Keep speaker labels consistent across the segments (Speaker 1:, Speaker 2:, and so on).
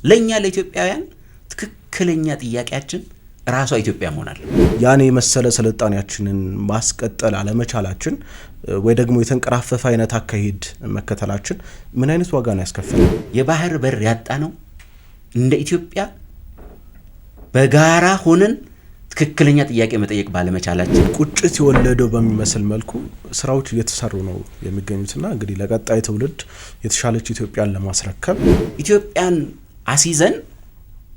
Speaker 1: ለኛ ለኢትዮጵያውያን ትክክለኛ ጥያቄያችን ራሷ ኢትዮጵያ መሆናል።
Speaker 2: ያኔ መሰለ ሰለጣኔያችንን ማስቀጠል አለመቻላችን ወይ ደግሞ የተንቀራፈፈ አይነት አካሄድ መከተላችን ምን አይነት ዋጋ ነው ያስከፈለው?
Speaker 1: የባህር በር ያጣ ነው እንደ ኢትዮጵያ በጋራ ሆነን ትክክለኛ ጥያቄ መጠየቅ ባለመቻላችን
Speaker 2: ቁጭት የወለደው በሚመስል መልኩ ስራዎች እየተሰሩ ነው የሚገኙትና እንግዲህ ለቀጣይ ትውልድ የተሻለች ኢትዮጵያን ለማስረከብ
Speaker 1: ኢትዮጵያን አሲዘን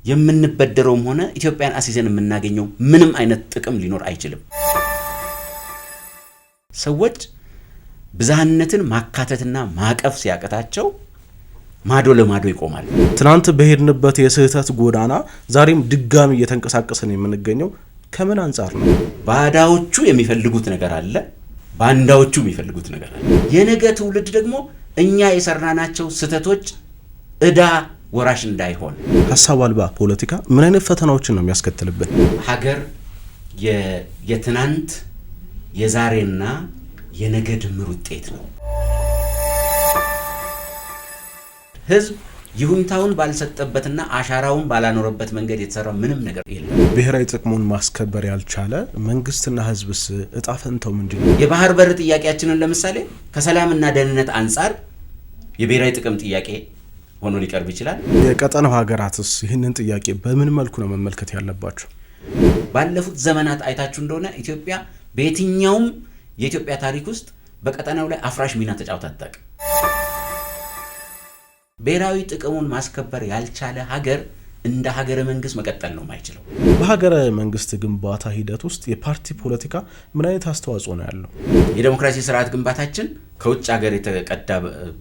Speaker 1: የምንበደረውም ሆነ ኢትዮጵያን አሲዘን የምናገኘው ምንም አይነት ጥቅም ሊኖር አይችልም። ሰዎች ብዝሃነትን ማካተትና ማቀፍ ሲያቀታቸው ማዶ ለማዶ ይቆማል።
Speaker 2: ትናንት በሄድንበት የስህተት ጎዳና ዛሬም ድጋሚ እየተንቀሳቀሰን የምንገኘው ከምን አንፃር ነው?
Speaker 1: ባዳዎቹ የሚፈልጉት ነገር አለ፣ ባንዳዎቹ የሚፈልጉት ነገር አለ። የነገ ትውልድ ደግሞ እኛ የሰራናቸው ስህተቶች እዳ ወራሽ እንዳይሆን
Speaker 2: ሐሳብ አልባ ፖለቲካ ምን አይነት ፈተናዎችን ነው የሚያስከትልብን?
Speaker 1: ሀገር የትናንት የዛሬና የነገ ድምር ውጤት ነው። ህዝብ ይሁንታውን ባልሰጠበትና አሻራውን ባላኖረበት መንገድ የተሰራ ምንም ነገር የለም።
Speaker 2: ብሔራዊ ጥቅሙን ማስከበር ያልቻለ መንግስትና ህዝብስ እጣ ፈንታው ምንድነው?
Speaker 1: የባህር በር ጥያቄያችንን ለምሳሌ ከሰላምና ደህንነት አንፃር የብሔራዊ ጥቅም ጥያቄ ሆኖ ሊቀርብ ይችላል።
Speaker 2: የቀጠናው ሀገራትስ ይህንን ጥያቄ በምን መልኩ ነው መመልከት ያለባቸው?
Speaker 1: ባለፉት ዘመናት አይታችሁ እንደሆነ ኢትዮጵያ በየትኛውም የኢትዮጵያ ታሪክ ውስጥ በቀጠናው ላይ አፍራሽ ሚና ተጫውታ አታውቅም። ብሔራዊ ጥቅሙን ማስከበር ያልቻለ ሀገር እንደ ሀገረ መንግስት መቀጠል ነው የማይችለው።
Speaker 2: በሀገረ መንግስት ግንባታ ሂደት ውስጥ የፓርቲ ፖለቲካ ምን አይነት አስተዋጽኦ ነው ያለው?
Speaker 1: የዲሞክራሲ ስርዓት ግንባታችን ከውጭ ሀገር የተቀዳ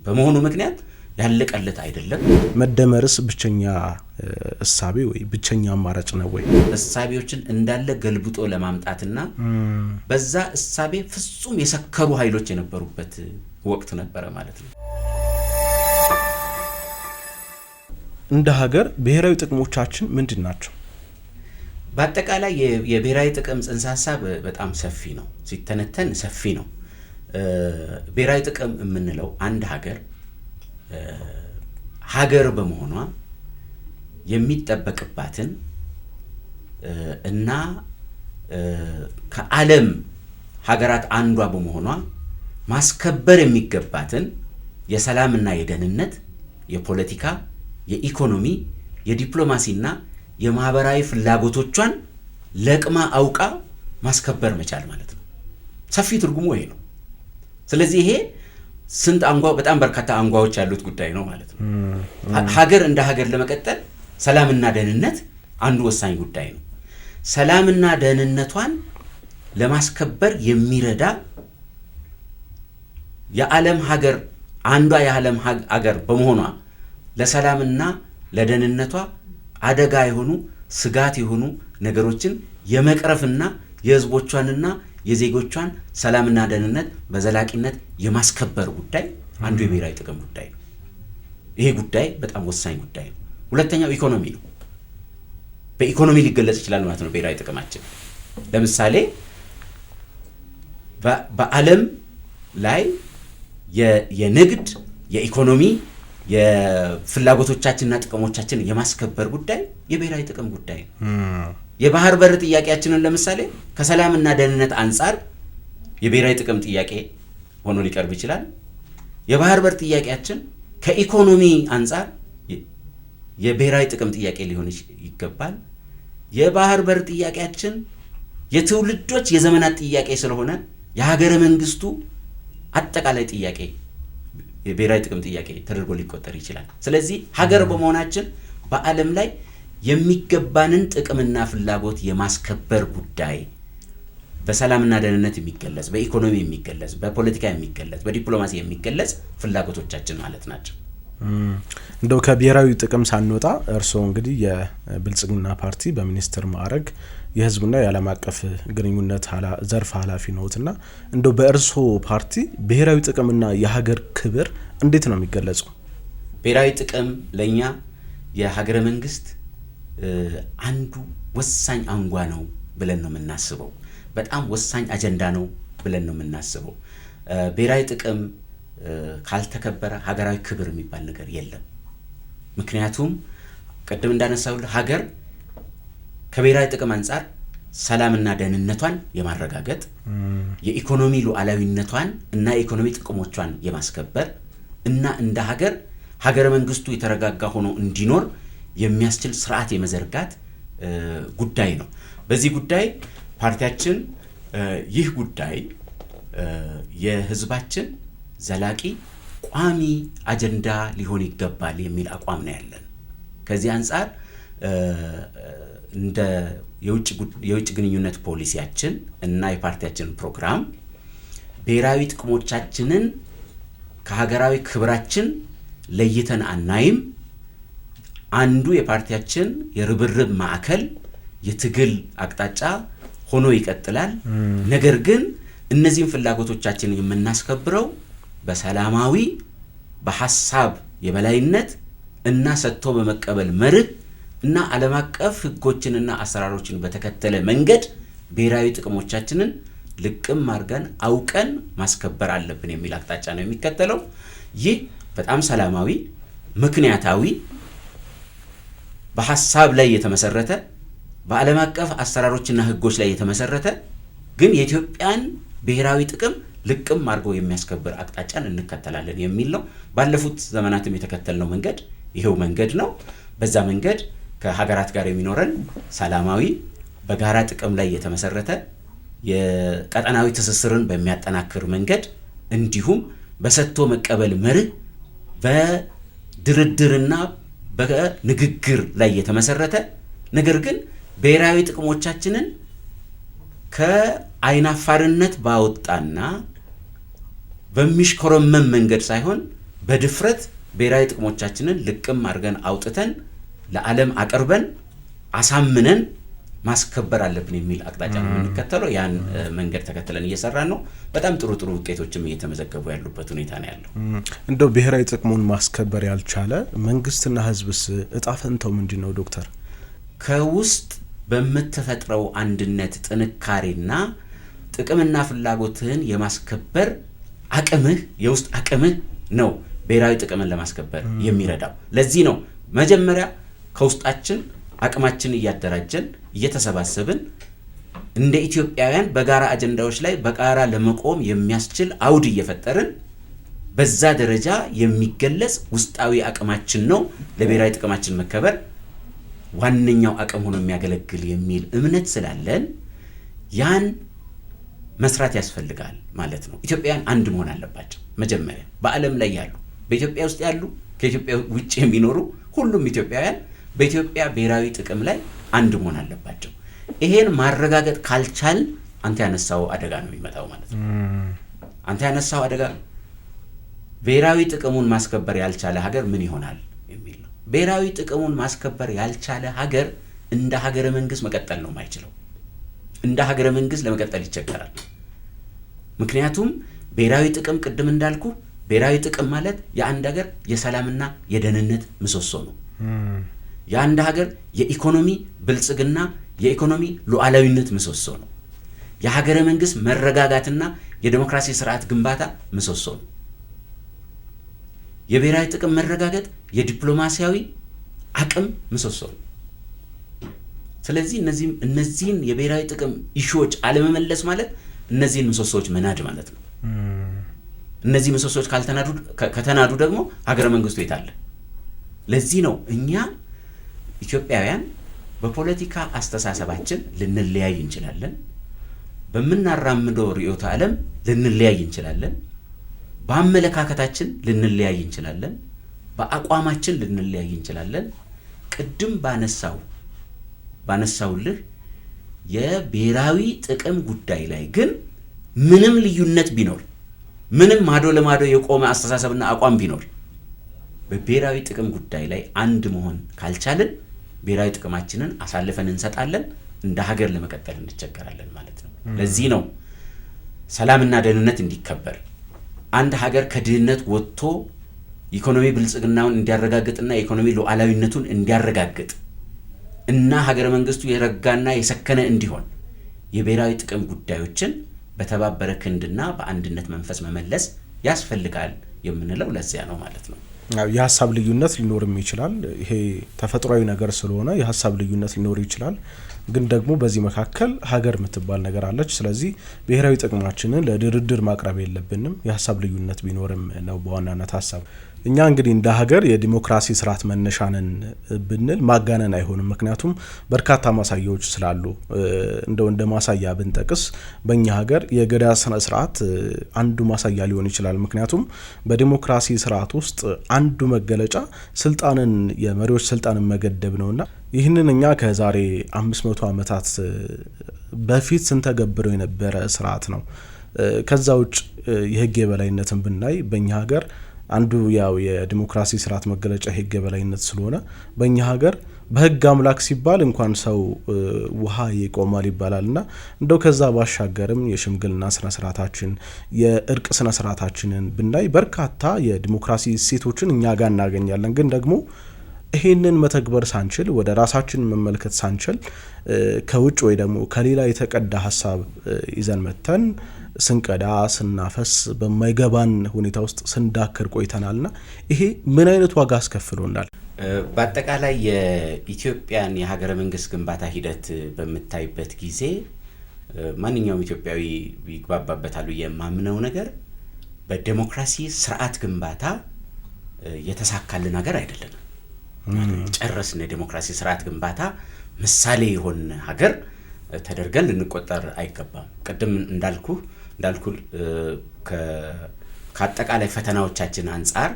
Speaker 1: በመሆኑ ምክንያት ያለቀለት አይደለም።
Speaker 2: መደመርስ ብቸኛ እሳቤ ወይ ብቸኛ አማራጭ ነው ወይ?
Speaker 1: እሳቤዎችን እንዳለ ገልብጦ ለማምጣትና በዛ እሳቤ ፍጹም የሰከሩ ኃይሎች የነበሩበት ወቅት ነበረ ማለት ነው።
Speaker 2: እንደ ሀገር ብሔራዊ ጥቅሞቻችን ምንድን ናቸው?
Speaker 1: በአጠቃላይ የብሔራዊ ጥቅም ጽንሰ ሀሳብ በጣም ሰፊ ነው፣ ሲተነተን ሰፊ ነው። ብሔራዊ ጥቅም የምንለው አንድ ሀገር በመሆኗ የሚጠበቅባትን እና ከዓለም ሀገራት አንዷ በመሆኗ ማስከበር የሚገባትን የሰላምና የደህንነት፣ የፖለቲካ፣ የኢኮኖሚ፣ የዲፕሎማሲና የማህበራዊ ፍላጎቶቿን ለቅማ አውቃ ማስከበር መቻል ማለት ነው። ሰፊ ትርጉሙ ይሄ ነው። ስለዚህ ይሄ ስንት አንጓ በጣም በርካታ አንጓዎች ያሉት ጉዳይ ነው ማለት ነው። ሀገር እንደ ሀገር ለመቀጠል ሰላምና ደህንነት አንዱ ወሳኝ ጉዳይ ነው። ሰላምና ደህንነቷን ለማስከበር የሚረዳ የዓለም ሀገር አንዷ የዓለም ሀገር በመሆኗ ለሰላምና ለደህንነቷ አደጋ የሆኑ ስጋት የሆኑ ነገሮችን የመቅረፍና የህዝቦቿንና የዜጎቿን ሰላምና ደህንነት በዘላቂነት የማስከበር ጉዳይ አንዱ የብሔራዊ ጥቅም ጉዳይ ነው። ይሄ ጉዳይ በጣም ወሳኝ ጉዳይ ነው። ሁለተኛው ኢኮኖሚ ነው። በኢኮኖሚ ሊገለጽ ይችላል ማለት ነው ብሔራዊ ጥቅማችን። ለምሳሌ በዓለም ላይ የንግድ፣ የኢኮኖሚ፣ የፍላጎቶቻችንና ጥቅሞቻችን የማስከበር ጉዳይ የብሔራዊ ጥቅም ጉዳይ ነው። የባህር በር ጥያቄያችንን ለምሳሌ ከሰላምና ደህንነት አንፃር የብሔራዊ ጥቅም ጥያቄ ሆኖ ሊቀርብ ይችላል። የባህር በር ጥያቄያችን ከኢኮኖሚ አንፃር የብሔራዊ ጥቅም ጥያቄ ሊሆን ይገባል። የባህር በር ጥያቄያችን የትውልዶች የዘመናት ጥያቄ ስለሆነ የሀገረ መንግስቱ አጠቃላይ ጥያቄ የብሔራዊ ጥቅም ጥያቄ ተደርጎ ሊቆጠር ይችላል። ስለዚህ ሀገር በመሆናችን በዓለም ላይ የሚገባንን ጥቅምና ፍላጎት የማስከበር ጉዳይ በሰላምና ደህንነት የሚገለጽ፣ በኢኮኖሚ የሚገለጽ፣ በፖለቲካ የሚገለጽ፣ በዲፕሎማሲ የሚገለጽ ፍላጎቶቻችን ማለት ናቸው።
Speaker 2: እንደው ከብሔራዊ ጥቅም ሳንወጣ እርስዎ እንግዲህ የብልጽግና ፓርቲ በሚኒስትር ማዕረግ የህዝብና የዓለም አቀፍ ግንኙነት ዘርፍ ኃላፊ ነውትና እንደው በእርስዎ ፓርቲ ብሔራዊ ጥቅምና የሀገር ክብር እንዴት ነው የሚገለጹ?
Speaker 1: ብሔራዊ ጥቅም ለኛ የሀገረ መንግስት አንዱ ወሳኝ አንጓ ነው ብለን ነው የምናስበው። በጣም ወሳኝ አጀንዳ ነው ብለን ነው የምናስበው። ብሔራዊ ጥቅም ካልተከበረ ሀገራዊ ክብር የሚባል ነገር የለም። ምክንያቱም ቅድም እንዳነሳሁልህ ሀገር ከብሔራዊ ጥቅም አንጻር ሰላምና ደህንነቷን የማረጋገጥ የኢኮኖሚ ሉዓላዊነቷን እና የኢኮኖሚ ጥቅሞቿን የማስከበር እና እንደ ሀገረ መንግስቱ የተረጋጋ ሆኖ እንዲኖር የሚያስችል ስርዓት የመዘርጋት ጉዳይ ነው። በዚህ ጉዳይ ፓርቲያችን ይህ ጉዳይ የህዝባችን ዘላቂ ቋሚ አጀንዳ ሊሆን ይገባል የሚል አቋም ነው ያለን። ከዚህ አንጻር እንደ የውጭ ግንኙነት ፖሊሲያችን እና የፓርቲያችን ፕሮግራም ብሔራዊ ጥቅሞቻችንን ከሀገራዊ ክብራችን ለይተን አናይም። አንዱ የፓርቲያችን የርብርብ ማዕከል የትግል አቅጣጫ ሆኖ ይቀጥላል። ነገር ግን እነዚህን ፍላጎቶቻችንን የምናስከብረው በሰላማዊ በሐሳብ የበላይነት እና ሰጥቶ በመቀበል መርህ እና ዓለም አቀፍ ህጎችንና አሰራሮችን በተከተለ መንገድ ብሔራዊ ጥቅሞቻችንን ልቅም አድርገን አውቀን ማስከበር አለብን የሚል አቅጣጫ ነው የሚከተለው። ይህ በጣም ሰላማዊ፣ ምክንያታዊ፣ በሐሳብ ላይ የተመሰረተ በዓለም አቀፍ አሰራሮችና ህጎች ላይ የተመሰረተ ግን የኢትዮጵያን ብሔራዊ ጥቅም ልቅም አድርጎ የሚያስከብር አቅጣጫን እንከተላለን የሚል ነው። ባለፉት ዘመናትም የተከተልነው መንገድ ይሄው መንገድ ነው። በዛ መንገድ ከሀገራት ጋር የሚኖረን ሰላማዊ በጋራ ጥቅም ላይ የተመሰረተ የቀጠናዊ ትስስርን በሚያጠናክር መንገድ እንዲሁም በሰጥቶ መቀበል መርህ በድርድርና በንግግር ላይ የተመሰረተ ነገር ግን ብሔራዊ ጥቅሞቻችንን ከአይናፋርነት ባወጣና በሚሽኮረመም መንገድ ሳይሆን በድፍረት ብሔራዊ ጥቅሞቻችንን ልቅም አድርገን አውጥተን ለዓለም አቅርበን አሳምነን ማስከበር አለብን የሚል አቅጣጫ ነው የምንከተለው። ያን መንገድ ተከትለን እየሰራን ነው። በጣም ጥሩ ውጤቶችም እየተመዘገቡ ያሉበት ሁኔታ ነው ያለው።
Speaker 2: እንደው ብሔራዊ ጥቅሙን ማስከበር ያልቻለ መንግስትና ህዝብስ እጣ ፈንታው ምንድን ነው ዶክተር?
Speaker 1: ከውስጥ በምትፈጥረው አንድነት ጥንካሬና ጥቅምና ፍላጎትህን የማስከበር አቅምህ የውስጥ አቅምህ ነው ብሔራዊ ጥቅምን ለማስከበር የሚረዳው። ለዚህ ነው መጀመሪያ ከውስጣችን አቅማችን እያደራጀን እየተሰባሰብን እንደ ኢትዮጵያውያን በጋራ አጀንዳዎች ላይ በጋራ ለመቆም የሚያስችል አውድ እየፈጠርን በዛ ደረጃ የሚገለጽ ውስጣዊ አቅማችን ነው ለብሔራዊ ጥቅማችን መከበር ዋነኛው አቅም ሆኖ የሚያገለግል የሚል እምነት ስላለን ያን መስራት ያስፈልጋል ማለት ነው። ኢትዮጵያውያን አንድ መሆን አለባቸው። መጀመሪያ በዓለም ላይ ያሉ በኢትዮጵያ ውስጥ ያሉ ከኢትዮጵያ ውጭ የሚኖሩ ሁሉም ኢትዮጵያውያን በኢትዮጵያ ብሔራዊ ጥቅም ላይ አንድ መሆን አለባቸው። ይሄን ማረጋገጥ ካልቻል አንተ ያነሳው አደጋ ነው የሚመጣው ማለት ነው። አንተ ያነሳው አደጋ ብሔራዊ ጥቅሙን ማስከበር ያልቻለ ሀገር ምን ይሆናል የሚል ነው። ብሔራዊ ጥቅሙን ማስከበር ያልቻለ ሀገር እንደ ሀገረ መንግስት መቀጠል ነው የማይችለው። እንደ ሀገረ መንግስት ለመቀጠል ይቸገራል። ምክንያቱም ብሔራዊ ጥቅም ቅድም እንዳልኩ ብሔራዊ ጥቅም ማለት የአንድ ሀገር የሰላምና የደህንነት ምሰሶ ነው። የአንድ ሀገር የኢኮኖሚ ብልጽግና የኢኮኖሚ ሉዓላዊነት ምሰሶ ነው። የሀገረ መንግስት መረጋጋትና የዲሞክራሲ ስርዓት ግንባታ ምሰሶ ነው። የብሔራዊ ጥቅም መረጋገጥ የዲፕሎማሲያዊ አቅም ምሰሶ ነው። ስለዚህ እነዚህን የብሔራዊ ጥቅም ኢሹዎች አለመመለስ ማለት እነዚህን ምሰሶዎች መናድ ማለት ነው። እነዚህ ምሰሶዎች ከተናዱ ደግሞ ሀገረ መንግስቱ የት አለ? ለዚህ ነው እኛ ኢትዮጵያውያን በፖለቲካ አስተሳሰባችን ልንለያይ እንችላለን። በምናራምደው ርዕዮተ ዓለም ልንለያይ እንችላለን። በአመለካከታችን ልንለያይ እንችላለን። በአቋማችን ልንለያይ እንችላለን። ቅድም ባነሳውልህ የብሔራዊ ጥቅም ጉዳይ ላይ ግን ምንም ልዩነት ቢኖር ምንም ማዶ ለማዶ የቆመ አስተሳሰብና አቋም ቢኖር በብሔራዊ ጥቅም ጉዳይ ላይ አንድ መሆን ካልቻልን ብሔራዊ ጥቅማችንን አሳልፈን እንሰጣለን፣ እንደ ሀገር ለመቀጠል እንቸገራለን ማለት ነው። ለዚህ ነው ሰላምና ደህንነት እንዲከበር አንድ ሀገር ከድህነት ወጥቶ ኢኮኖሚ ብልጽግናውን እንዲያረጋግጥና ኢኮኖሚ ሉዓላዊነቱን እንዲያረጋግጥ እና ሀገረ መንግስቱ የረጋና የሰከነ እንዲሆን የብሔራዊ ጥቅም ጉዳዮችን በተባበረ ክንድና በአንድነት መንፈስ መመለስ ያስፈልጋል የምንለው ለዚያ ነው ማለት ነው።
Speaker 2: የሀሳብ ልዩነት ሊኖርም ይችላል። ይሄ ተፈጥሯዊ ነገር ስለሆነ የሀሳብ ልዩነት ሊኖር ይችላል። ግን ደግሞ በዚህ መካከል ሀገር የምትባል ነገር አለች። ስለዚህ ብሔራዊ ጥቅማችንን ለድርድር ማቅረብ የለብንም የሀሳብ ልዩነት ቢኖርም ነው በዋናነት ሀሳብ። እኛ እንግዲህ እንደ ሀገር የዲሞክራሲ ስርዓት መነሻንን ብንል ማጋነን አይሆንም። ምክንያቱም በርካታ ማሳያዎች ስላሉ እንደ ማሳያ ብንጠቅስ በእኛ ሀገር የገዳ ስነ ስርዓት አንዱ ማሳያ ሊሆን ይችላል። ምክንያቱም በዲሞክራሲ ስርዓት ውስጥ አንዱ መገለጫ ስልጣንን የመሪዎች ስልጣንን መገደብ ነውና ይህንን እኛ ከዛሬ 500 ዓመታት በፊት ስንተገብረው የነበረ ስርዓት ነው። ከዛ ውጭ የህግ የበላይነትን ብናይ በእኛ ሀገር አንዱ ያው የዲሞክራሲ ስርዓት መገለጫ የህግ የበላይነት ስለሆነ በእኛ ሀገር በህግ አምላክ ሲባል እንኳን ሰው ውሃ ይቆማል ይባላልና እንደው ከዛ ባሻገርም የሽምግልና ስነ ስርዓታችን የእርቅ ስነ ስርዓታችንን ብናይ በርካታ የዲሞክራሲ እሴቶችን እኛ ጋር እናገኛለን። ግን ደግሞ ይሄንን መተግበር ሳንችል ወደ ራሳችን መመልከት ሳንችል ከውጭ ወይ ደግሞ ከሌላ የተቀዳ ሀሳብ ይዘን መተን ስንቀዳ ስናፈስ በማይገባን ሁኔታ ውስጥ ስንዳክር ቆይተናልና ይሄ ምን አይነት ዋጋ አስከፍሎናል?
Speaker 1: በአጠቃላይ የኢትዮጵያን የሀገረ መንግስት ግንባታ ሂደት በምታይበት ጊዜ ማንኛውም ኢትዮጵያዊ ይግባባበታል የማምነው ነገር በዲሞክራሲ ስርዓት ግንባታ የተሳካልን ሀገር አይደለም። ጨረስን የዲሞክራሲ ስርዓት ግንባታ ምሳሌ የሆነ ሀገር ተደርገን ልንቆጠር አይገባም። ቅድም እንዳልኩ ከአጠቃላይ ፈተናዎቻችን አንጻር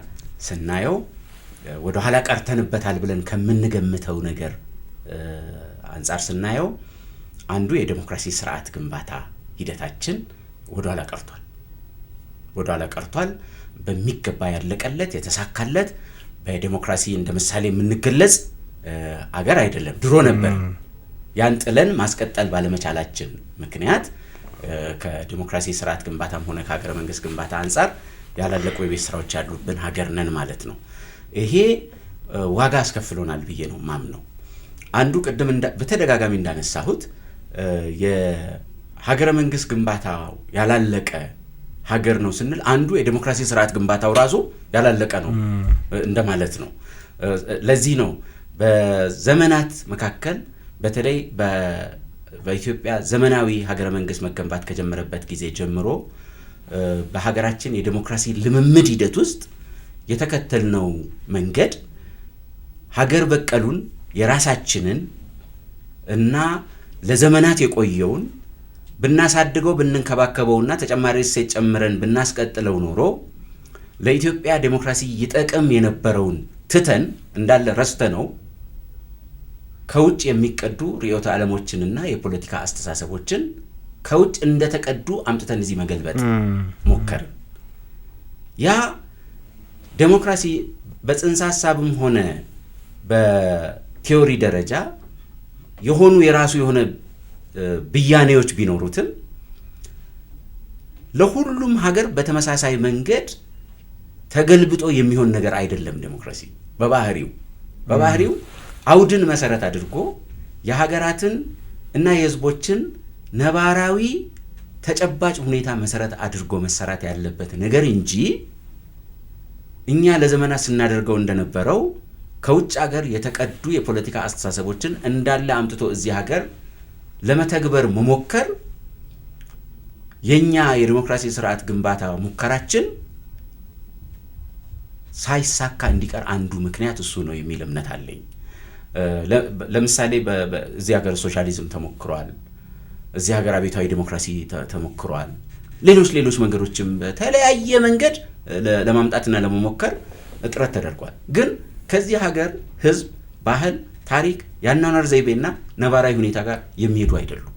Speaker 1: ስናየው ወደ ኋላ ቀርተንበታል ብለን ከምንገምተው ነገር አንጻር ስናየው አንዱ የዲሞክራሲ ስርዓት ግንባታ ሂደታችን ወደ ኋላ ቀርቷል። በሚገባ ያለቀለት የተሳካለት በዲሞክራሲ እንደ ምሳሌ የምንገለጽ አገር አይደለም። ድሮ ነበር። ያን ጥለን ማስቀጠል ባለመቻላችን ምክንያት ከዲሞክራሲ ስርዓት ግንባታም ሆነ ከሀገረ መንግስት ግንባታ አንጻር ያላለቁ የቤት ስራዎች ያሉብን ሀገር ነን ማለት ነው። ይሄ ዋጋ አስከፍሎናል ብዬ ነው ማምነው። አንዱ ቅድም በተደጋጋሚ እንዳነሳሁት የሀገረ መንግስት ግንባታ ያላለቀ ሀገር ነው ስንል አንዱ የዲሞክራሲ ስርዓት ግንባታው ራሱ ያላለቀ ነው እንደማለት ነው። ለዚህ ነው በዘመናት መካከል በተለይ በኢትዮጵያ ዘመናዊ ሀገረ መንግስት መገንባት ከጀመረበት ጊዜ ጀምሮ በሀገራችን የዲሞክራሲ ልምምድ ሂደት ውስጥ የተከተልነው መንገድ ሀገር በቀሉን የራሳችንን እና ለዘመናት የቆየውን ብናሳድገው ብንንከባከበውና ተጨማሪ እሴት ጨምረን ብናስቀጥለው ኖሮ ለኢትዮጵያ ዲሞክራሲ ይጠቅም የነበረውን ትተን እንዳለ ረስተነው ከውጭ የሚቀዱ ርዕዮተ ዓለሞችንና የፖለቲካ አስተሳሰቦችን ከውጭ እንደተቀዱ አምጥተን እዚህ መገልበጥ ሞከርን። ያ ዲሞክራሲ በጽንሰ ሐሳብም ሆነ በቲዮሪ ደረጃ የሆኑ የራሱ የሆነ ብያኔዎች ቢኖሩትም ለሁሉም ሀገር በተመሳሳይ መንገድ ተገልብጦ የሚሆን ነገር አይደለም። ዲሞክራሲ በባህሪው አውድን መሰረት አድርጎ የሀገራትን እና የህዝቦችን ነባራዊ ተጨባጭ ሁኔታ መሰረት አድርጎ መሰራት ያለበት ነገር እንጂ እኛ ለዘመናት ስናደርገው እንደነበረው ከውጭ ሀገር የተቀዱ የፖለቲካ አስተሳሰቦችን እንዳለ አምጥቶ እዚህ ሀገር ለመተግበር መሞከር የኛ የዲሞክራሲ ስርዓት ግንባታ ሙከራችን ሳይሳካ እንዲቀር አንዱ ምክንያት እሱ ነው የሚል እምነት አለኝ። ለምሳሌ በዚህ ሀገር ሶሻሊዝም ተሞክሯል። እዚህ ሀገር አብዮታዊ ዲሞክራሲ ተሞክሯል። ሌሎች መንገዶችም በተለያየ መንገድ ለማምጣትና ለመሞከር ጥረት ተደርጓል። ግን ከዚህ ሀገር ህዝብ፣ ባህል፣ ታሪክ፣ ያኗኗር ዘይቤና ነባራዊ ሁኔታ ጋር የሚሄዱ አይደሉም።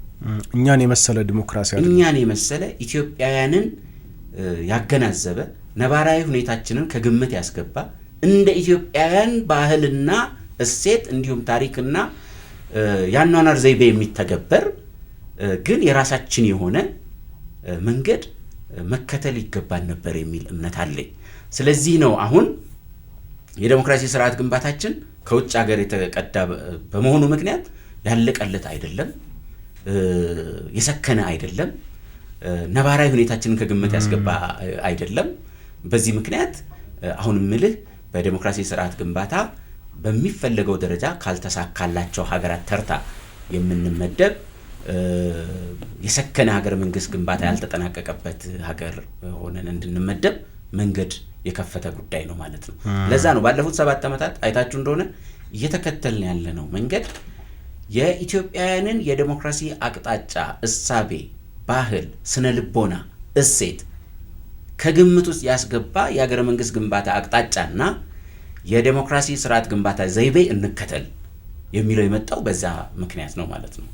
Speaker 2: እኛን የመሰለ ዲሞክራሲ አይደለም።
Speaker 1: እኛን የመሰለ ኢትዮጵያውያንን ያገናዘበ ነባራዊ ሁኔታችንን ከግምት ያስገባ እንደ ኢትዮጵያውያን ባህልና እሴት እንዲሁም ታሪክና ያኗኗር ዘይቤ የሚተገበር ግን የራሳችን የሆነ መንገድ መከተል ይገባል ነበር የሚል እምነት አለኝ። ስለዚህ ነው አሁን የዲሞክራሲ ስርዓት ግንባታችን ከውጭ ሀገር የተቀዳ በመሆኑ ምክንያት ያለቀለት አይደለም፣ የሰከነ አይደለም፣ ነባራዊ ሁኔታችንን ከግምት ያስገባ አይደለም። በዚህ ምክንያት አሁን ምልህ በዲሞክራሲ ስርዓት ግንባታ በሚፈለገው ደረጃ ካልተሳካላቸው ሀገራት ተርታ የምንመደብ የሰከነ ሀገር መንግስት ግንባታ ያልተጠናቀቀበት ሀገር ሆነን እንድንመደብ መንገድ የከፈተ ጉዳይ ነው ማለት ነው። ለዛ ነው ባለፉት 7 ዓመታት አይታችሁ እንደሆነ እየተከተልን ያለነው መንገድ የኢትዮጵያውያንን የዲሞክራሲ አቅጣጫ፣ እሳቤ፣ ባህል፣ ስነ ልቦና፣ እሴት ከግምት ውስጥ ያስገባ የሀገር መንግስት ግንባታ አቅጣጫና የዲሞክራሲ ስርዓት ግንባታ ዘይቤ እንከተል የሚለው የመጣው በዛ ምክንያት ነው ማለት ነው።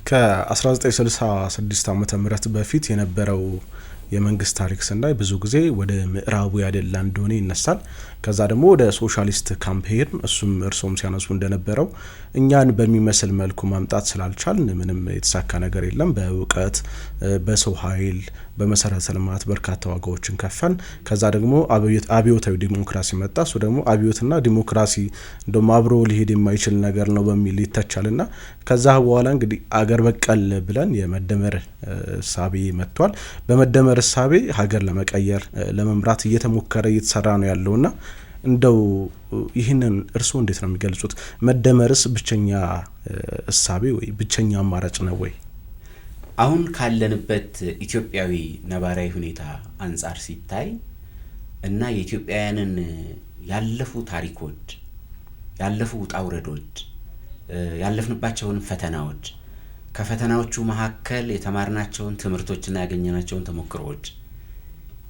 Speaker 2: ከ1966 ዓመተ ምህረት በፊት የነበረው የመንግስት ታሪክ ስናይ ብዙ ጊዜ ወደ ምዕራቡ ያደላ እንደሆነ ይነሳል። ከዛ ደግሞ ወደ ሶሻሊስት ካምፔን እሱም እርሶም ሲያነሱ እንደነበረው እኛን በሚመስል መልኩ ማምጣት ስላልቻልን ምንም የተሳካ ነገር የለም። በእውቀት፣ በሰው ኃይል፣ በመሰረተ ልማት በርካታ ዋጋዎችን ከፈን። ከዛ ደግሞ አብዮታዊ ዲሞክራሲ መጣ። እሱ ደግሞ አብዮትና ዲሞክራሲ እንደውም አብሮ ሊሄድ የማይችል ነገር ነው በሚል ይተቻልና ከዛ በኋላ እንግዲህ አገር በቀል ብለን የመደመር እሳቤ መጥቷል። በመደመር እሳቤ ሀገር ለመቀየር ለመምራት እየተሞከረ እየተሰራ ነው ያለውና እንደው ይህንን እርስዎ እንዴት ነው የሚገልጹት? መደመርስ ብቸኛ እሳቤ ወይ ብቸኛ አማራጭ ነው ወይ?
Speaker 1: አሁን ካለንበት ኢትዮጵያዊ ነባራዊ ሁኔታ አንጻር ሲታይ እና የኢትዮጵያውያንን ያለፉ ታሪኮች፣ ያለፉ ውጣ ውረዶች፣ ያለፍንባቸውን ፈተናዎች፣ ከፈተናዎቹ መካከል የተማርናቸውን ትምህርቶችና ያገኘናቸውን ተሞክሮዎች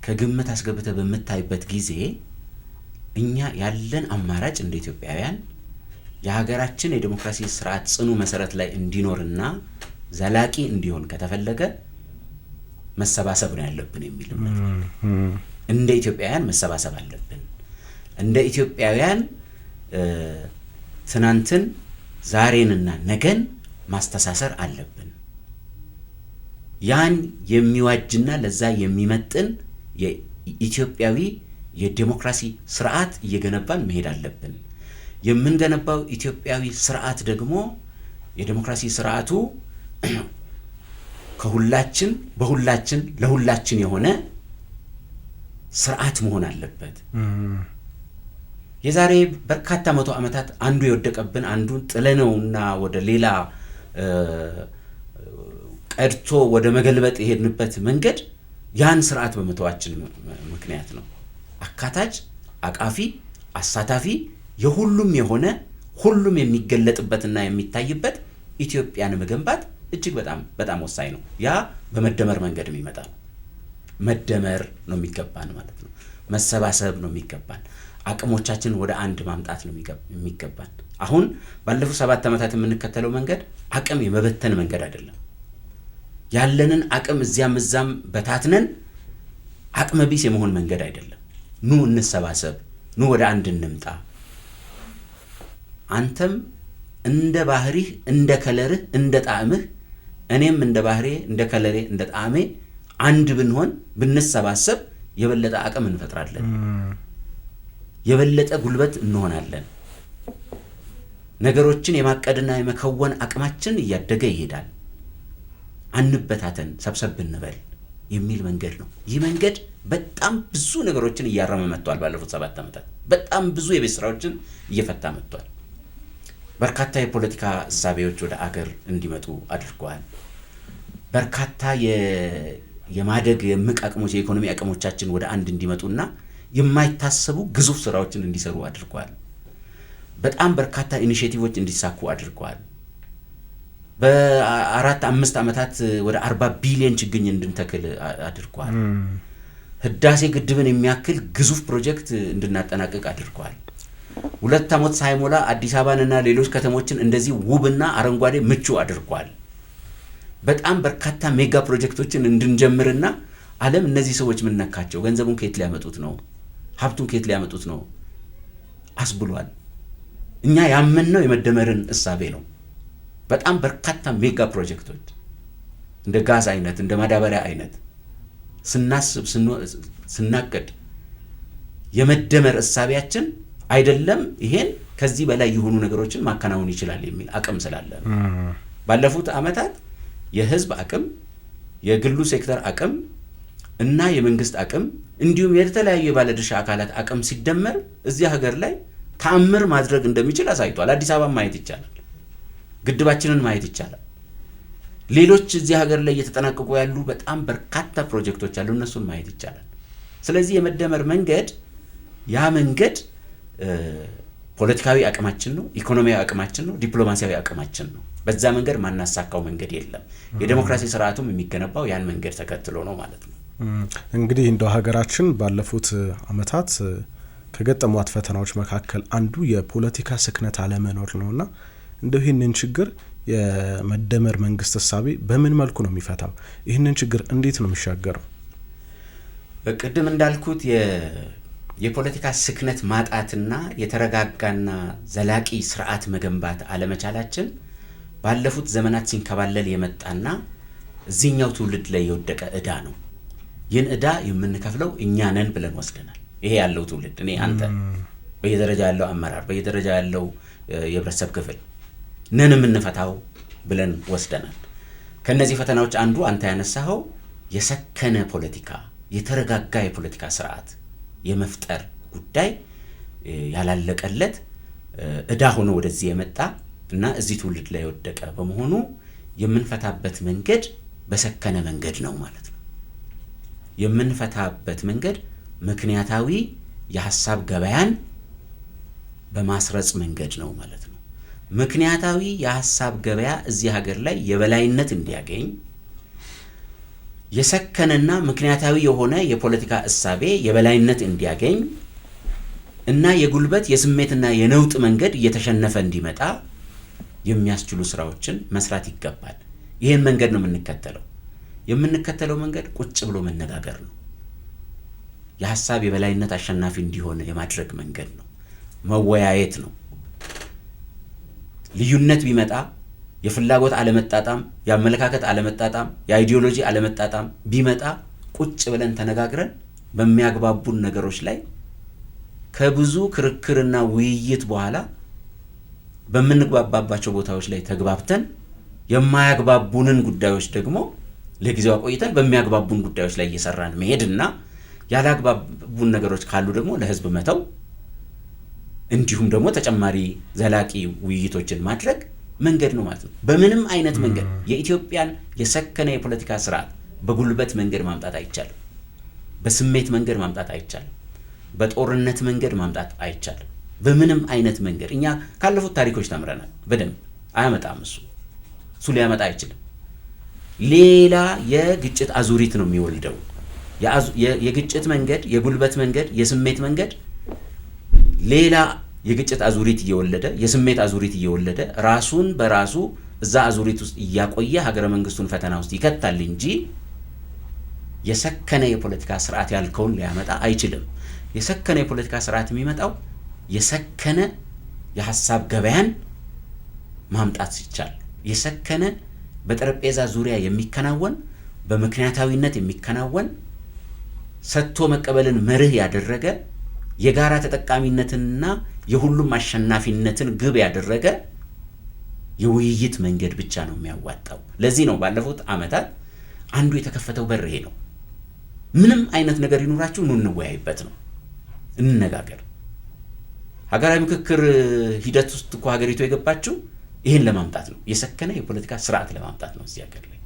Speaker 1: ከግምት አስገብተ በምታይበት ጊዜ እኛ ያለን አማራጭ እንደ ኢትዮጵያውያን የሀገራችን የዲሞክራሲ ስርዓት ጽኑ መሰረት ላይ እንዲኖርና ዘላቂ እንዲሆን ከተፈለገ መሰባሰብ ነው ያለብን የሚል እንደ ኢትዮጵያውያን መሰባሰብ አለብን። እንደ ኢትዮጵያውያን ትናንትን ዛሬንና ነገን ማስተሳሰር አለብን። ያን የሚዋጅና ለዛ የሚመጥን የኢትዮጵያዊ የዲሞክራሲ ስርዓት እየገነባን መሄድ አለብን። የምንገነባው ኢትዮጵያዊ ስርዓት ደግሞ የዲሞክራሲ ስርዓቱ ከሁላችን በሁላችን ለሁላችን የሆነ ስርዓት መሆን አለበት። የዛሬ በርካታ 100 ዓመታት አንዱ የወደቀብን አንዱን ጥለነውና ወደ ሌላ ቀድቶ ወደ መገልበጥ የሄድንበት መንገድ ያን ስርዓት በመተዋችን ምክንያት ነው። አካታች፣ አቃፊ፣ አሳታፊ የሁሉም የሆነ ሁሉም የሚገለጥበትና የሚታይበት ኢትዮጵያን መገንባት እጅግ በጣም በጣም ወሳኝ ነው። ያ በመደመር መንገድ የሚመጣ ነው። መደመር ነው የሚገባን ማለት ነው። መሰባሰብ ነው የሚገባን። አቅሞቻችን ወደ አንድ ማምጣት ነው የሚገባን። አሁን ባለፉት 7 ዓመታት የምንከተለው መንገድ አቅም የመበተን መንገድ አይደለም። ያለንን አቅም እዚያም እዛም በታትነን አቅመ ቢስ የመሆን መንገድ አይደለም። ኑ እንሰባሰብ፣ ኑ ወደ አንድ እንምጣ። አንተም እንደ ባህሪህ፣ እንደ ከለርህ፣ እንደ ጣዕምህ፣ እኔም እንደ ባህሪዬ፣ እንደ ከለሬ፣ እንደ ጣዕሜ አንድ ብንሆን ብንሰባሰብ የበለጠ አቅም እንፈጥራለን። የበለጠ ጉልበት እንሆናለን። ነገሮችን የማቀድና የመከወን አቅማችን እያደገ ይሄዳል። አንበታተን፣ ሰብሰብ እንበል የሚል መንገድ ነው። ይህ መንገድ በጣም ብዙ ነገሮችን እያረመ መጥቷል። ባለፉት 7 ዓመታት በጣም ብዙ የቤት ስራዎችን እየፈታ መጥቷል። በርካታ የፖለቲካ እሳቤዎች ወደ አገር እንዲመጡ አድርገዋል። በርካታ የማደግ የምቅ አቅሞች፣ የኢኮኖሚ አቅሞቻችን ወደ አንድ እንዲመጡና የማይታሰቡ ግዙፍ ስራዎችን እንዲሰሩ አድርገዋል። በጣም በርካታ ኢኒሼቲቮች እንዲሳኩ አድርገዋል። በ4-5 ዓመታት ወደ 40 ቢሊዮን ችግኝ እንድንተክል አድርገዋል። ህዳሴ ግድብን የሚያክል ግዙፍ ፕሮጀክት እንድናጠናቅቅ አድርገዋል። 2 ዓመት ሳይሞላ አዲስ አበባንና ሌሎች ከተሞችን እንደዚህ ውብና አረንጓዴ ምቹ አድርገዋል። በጣም በርካታ ሜጋ ፕሮጀክቶችን እንድንጀምርና ዓለም እነዚህ ሰዎች ምን ነካቸው፣ ገንዘቡን ከየት ሊያመጡት ነው፣ ሀብቱን ከየት ሊያመጡት ነው አስብሏል። እኛ ያመንነው የመደመርን እሳቤ ነው። በጣም በርካታ ሜጋ ፕሮጀክቶች እንደ ጋዝ አይነት እንደ ማዳበሪያ አይነት ስናስብ ስናቀድ የመደመር እሳቤያችን አይደለም ይሄን ከዚህ በላይ የሆኑ ነገሮችን ማከናወን ይችላል የሚል አቅም ስላለ ባለፉት ዓመታት የህዝብ አቅም፣ የግሉ ሴክተር አቅም እና የመንግስት አቅም እንዲሁም የተለያዩ የባለድርሻ አካላት አቅም ሲደመር እዚህ ሀገር ላይ ተአምር ማድረግ እንደሚችል አሳይቷል። አዲስ አበባ ማየት ይቻላል። ግድባችንን ማየት ይቻላል። ሌሎች እዚህ ሀገር ላይ እየተጠናቀቁ ያሉ በጣም በርካታ ፕሮጀክቶች አሉ። እነሱን ማየት ይቻላል። ስለዚህ የመደመር መንገድ ያ መንገድ ፖለቲካዊ አቅማችን ነው፣ ኢኮኖሚያዊ አቅማችን ነው፣ ዲፕሎማሲያዊ አቅማችን ነው። በዛ መንገድ ማናሳካው መንገድ የለም። የዴሞክራሲ ስርዓቱም የሚገነባው ያን መንገድ ተከትሎ ነው ማለት ነው።
Speaker 2: እንግዲህ እንደው ሀገራችን ባለፉት አመታት ከገጠሟት ፈተናዎች መካከል አንዱ የፖለቲካ ስክነት አለመኖር ነውና እንደው ይህንን ችግር የመደመር መንግስት እሳቤ በምን መልኩ ነው የሚፈታው? ይህንን ችግር እንዴት ነው የሚሻገረው?
Speaker 1: ቅድም እንዳልኩት የፖለቲካ ስክነት ማጣትና የተረጋጋና ዘላቂ ስርዓት መገንባት አለመቻላችን ባለፉት ዘመናት ሲንከባለል የመጣና እዚህኛው ትውልድ ላይ የወደቀ ዕዳ ነው። ይህን ዕዳ የምንከፍለው እኛ ነን ብለን ወስደናል። ይሄ ያለው ትውልድ እኔ፣ አንተ፣ በየደረጃ ያለው አመራር፣ በየደረጃ ያለው የህብረተሰብ ክፍል ነን የምንፈታው ብለን ወስደናል። ከነዚህ ፈተናዎች አንዱ አንተ ያነሳኸው የሰከነ ፖለቲካ፣ የተረጋጋ የፖለቲካ ስርዓት የመፍጠር ጉዳይ ያላለቀለት ዕዳ ሆኖ ወደዚህ የመጣ እና እዚህ ትውልድ ላይ የወደቀ በመሆኑ የምንፈታበት መንገድ በሰከነ መንገድ ነው ማለት ነው። የምንፈታበት መንገድ ምክንያታዊ የሀሳብ ገበያን በማስረጽ መንገድ ነው ማለት ነው። ምክንያታዊ የሀሳብ ገበያ እዚህ ሀገር ላይ የበላይነት እንዲያገኝ የሰከነና ምክንያታዊ የሆነ የፖለቲካ እሳቤ የበላይነት እንዲያገኝ እና የጉልበት የስሜትና የነውጥ መንገድ እየተሸነፈ እንዲመጣ የሚያስችሉ ስራዎችን መስራት ይገባል። ይህን መንገድ ነው የምንከተለው። የምንከተለው መንገድ ቁጭ ብሎ መነጋገር ነው። የሀሳብ የበላይነት አሸናፊ እንዲሆን የማድረግ መንገድ ነው። መወያየት ነው። ልዩነት ቢመጣ የፍላጎት አለመጣጣም፣ የአመለካከት አለመጣጣም፣ የአይዲዮሎጂ አለመጣጣም ቢመጣ ቁጭ ብለን ተነጋግረን በሚያግባቡን ነገሮች ላይ ከብዙ ክርክርና ውይይት በኋላ በምንግባባባቸው ቦታዎች ላይ ተግባብተን የማያግባቡንን ጉዳዮች ደግሞ ለጊዜው አቆይተን በሚያግባቡን ጉዳዮች ላይ እየሰራን መሄድና ያላግባቡን ነገሮች ካሉ ደግሞ ለህዝብ መተው እንዲሁም ደግሞ ተጨማሪ ዘላቂ ውይይቶችን ማድረግ መንገድ ነው ማለት ነው። በምንም አይነት መንገድ የኢትዮጵያን የሰከነ የፖለቲካ ስርዓት በጉልበት መንገድ ማምጣት አይቻልም። በስሜት መንገድ ማምጣት አይቻልም። በጦርነት መንገድ ማምጣት አይቻልም። በምንም አይነት መንገድ እኛ ካለፉት ታሪኮች ተምረናል። በደንብ አያመጣም። እሱ ሊያመጣ አይችልም። ሌላ የግጭት አዙሪት ነው የሚወልደው። የግጭት መንገድ፣ የጉልበት መንገድ፣ የስሜት መንገድ ሌላ የግጭት አዙሪት እየወለደ የስሜት አዙሪት እየወለደ ራሱን በራሱ እዛ አዙሪት ውስጥ እያቆየ ሀገረ መንግስቱን ፈተና ውስጥ ይከታል እንጂ የሰከነ የፖለቲካ ስርዓት ያልከውን ሊያመጣ አይችልም። የሰከነ የፖለቲካ ስርዓት የሚመጣው የሰከነ የሀሳብ ገበያን ማምጣት ሲቻል፣ የሰከነ በጠረጴዛ ዙሪያ የሚከናወን በምክንያታዊነት የሚከናወን ሰጥቶ መቀበልን መርህ ያደረገ የጋራ ተጠቃሚነትንና የሁሉም አሸናፊነትን ግብ ያደረገ የውይይት መንገድ ብቻ ነው የሚያዋጣው። ለዚህ ነው ባለፉት ዓመታት አንዱ የተከፈተው በር ይሄ ነው። ምንም አይነት ነገር ይኖራችሁ ኑ እንወያይበት ነው፣ እንነጋገር። ሀገራዊ ምክክር ሂደት ውስጥ እኮ ሀገሪቱ የገባችው ይህን ለማምጣት ነው፣ የሰከነ የፖለቲካ ስርዓት ለማምጣት ነው እዚህ ሀገር ላይ።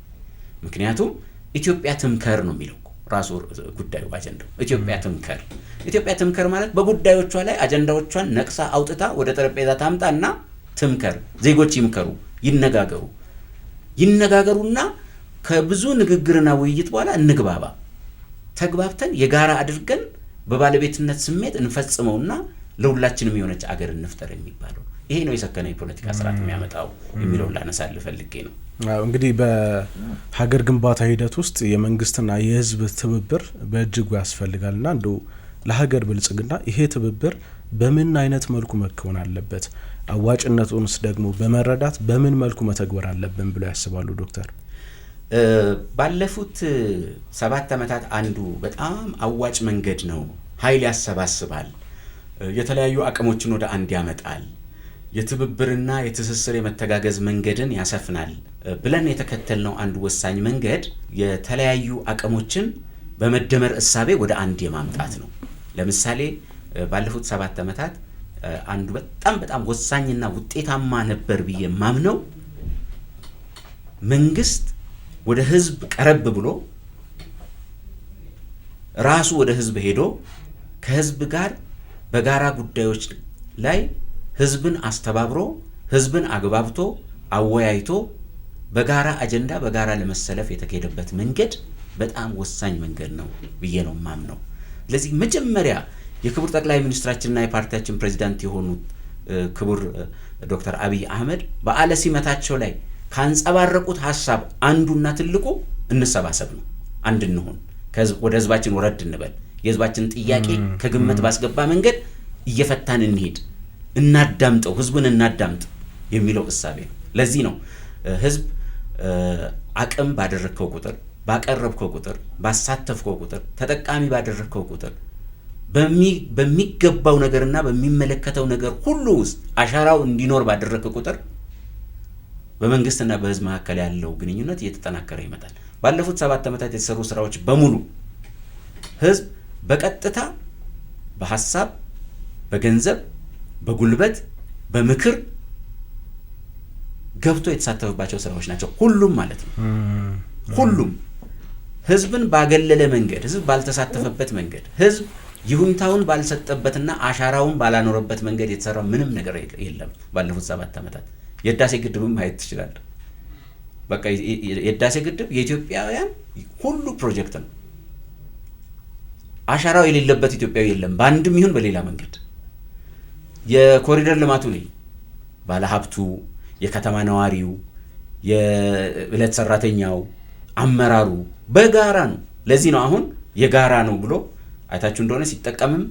Speaker 1: ምክንያቱም ኢትዮጵያ ትምከር ነው የሚለው ራሱ ጉዳዩ አጀንዳው። ኢትዮጵያ ትምከር። ኢትዮጵያ ትምከር ማለት በጉዳዮቿ ላይ አጀንዳዎቿን ነቅሳ አውጥታ ወደ ጠረጴዛ ታምጣና ትምከር። ዜጎች ይምከሩ፣ ይነጋገሩና ከብዙ ንግግርና ውይይት በኋላ እንግባባ። ተግባብተን የጋራ አድርገን በባለቤትነት ስሜት እንፈጽመውና ለሁላችንም የሆነች አገር እንፍጠር የሚባለው ይሄ ነው የሰከነ የፖለቲካ ስርዓት የሚያመጣው የሚለውን ላነሳል ፈልጌ ነው።
Speaker 2: እንግዲህ በሀገር ግንባታ ሂደት ውስጥ የመንግስትና የህዝብ ትብብር በእጅጉ ያስፈልጋልና እንደው ለሀገር ብልጽግና ይሄ ትብብር በምን አይነት መልኩ መከወን አለበት? አዋጭነቱንስ ደግሞ በመረዳት በምን መልኩ መተግበር አለብን ብለው ያስባሉ ዶክተር?
Speaker 1: ባለፉት 7 ዓመታት አንዱ በጣም አዋጭ መንገድ ነው። ኃይል ያሰባስባል፣ የተለያዩ አቅሞችን ወደ አንድ ያመጣል፣ የትብብርና የትስስር የመተጋገዝ መንገድን ያሰፍናል ብለን የተከተልነው አንዱ ወሳኝ መንገድ የተለያዩ አቅሞችን በመደመር እሳቤ ወደ አንድ የማምጣት ነው። ለምሳሌ ባለፉት 7 ዓመታት አንዱ በጣም ወሳኝና ውጤታማ ነበር ብዬ ማምነው መንግስት ወደ ህዝብ ቀረብ ብሎ ራሱ ወደ ህዝብ ሄዶ ከህዝብ ጋር በጋራ ጉዳዮች ላይ ህዝብን አስተባብሮ ህዝብን አግባብቶ አወያይቶ በጋራ አጀንዳ በጋራ ለመሰለፍ የተካሄደበት መንገድ በጣም ወሳኝ መንገድ ነው ብዬ ነው ማምነው። ስለዚህ መጀመሪያ የክቡር ጠቅላይ ሚኒስትራችንና የፓርቲያችን ፕሬዚዳንት የሆኑት ክቡር ዶክተር አብይ አህመድ በዓለ ሲመታቸው ላይ ካንጸባረቁት ሐሳብ አንዱና ትልቁ እንሰባሰብ ነው፣ አንድ እንሆን፣ ወደ ህዝባችን ወረድ እንበል፣ የህዝባችን ጥያቄ ከግምት ባስገባ መንገድ እየፈታን እንሄድ፣ እናዳምጠው፣ ህዝቡን እናዳምጥ የሚለው እሳቤ ነው። ለዚህ ነው ህዝብ አቅም ባደረከው ቁጥር፣ ባቀረብከው ቁጥር፣ ባሳተፍከው ቁጥር፣ ተጠቃሚ ባደረከው ቁጥር በሚገባው ነገርና በሚመለከተው ነገር ሁሉ ውስጥ አሻራው እንዲኖር ባደረከ ቁጥር በመንግስትና በህዝብ መካከል ያለው ግንኙነት እየተጠናከረ ይመጣል። ባለፉት 7 ዓመታት የተሰሩ ስራዎች በሙሉ ህዝብ በቀጥታ በሐሳብ፣ በገንዘብ፣ በጉልበት፣ በምክር ገብቶ የተሳተፈባቸው ስራዎች ናቸው። ሁሉም ማለት ነው። ሁሉም ህዝብን ባገለለ መንገድ፣ ህዝብ ባልተሳተፈበት መንገድ፣ ህዝብ ይሁንታውን ባልሰጠበትና አሻራውን ባላኖረበት መንገድ የተሰራ ምንም ነገር የለም። ባለፉት 7 ዓመታት የህዳሴ ግድብም ማየት ትችላለህ። በቃ የህዳሴ ግድብ የኢትዮጵያውያን ሁሉ ፕሮጀክት ነው። አሻራው የሌለበት ኢትዮጵያዊ የለም፣ በአንድም ይሁን በሌላ መንገድ። የኮሪደር ልማቱ ነው ባለሀብቱ፣ የከተማ ነዋሪው፣ የዕለት ሰራተኛው፣ አመራሩ በጋራ ነው። ለዚህ ነው አሁን የጋራ ነው ብሎ አይታችሁ እንደሆነ ሲጠቀምም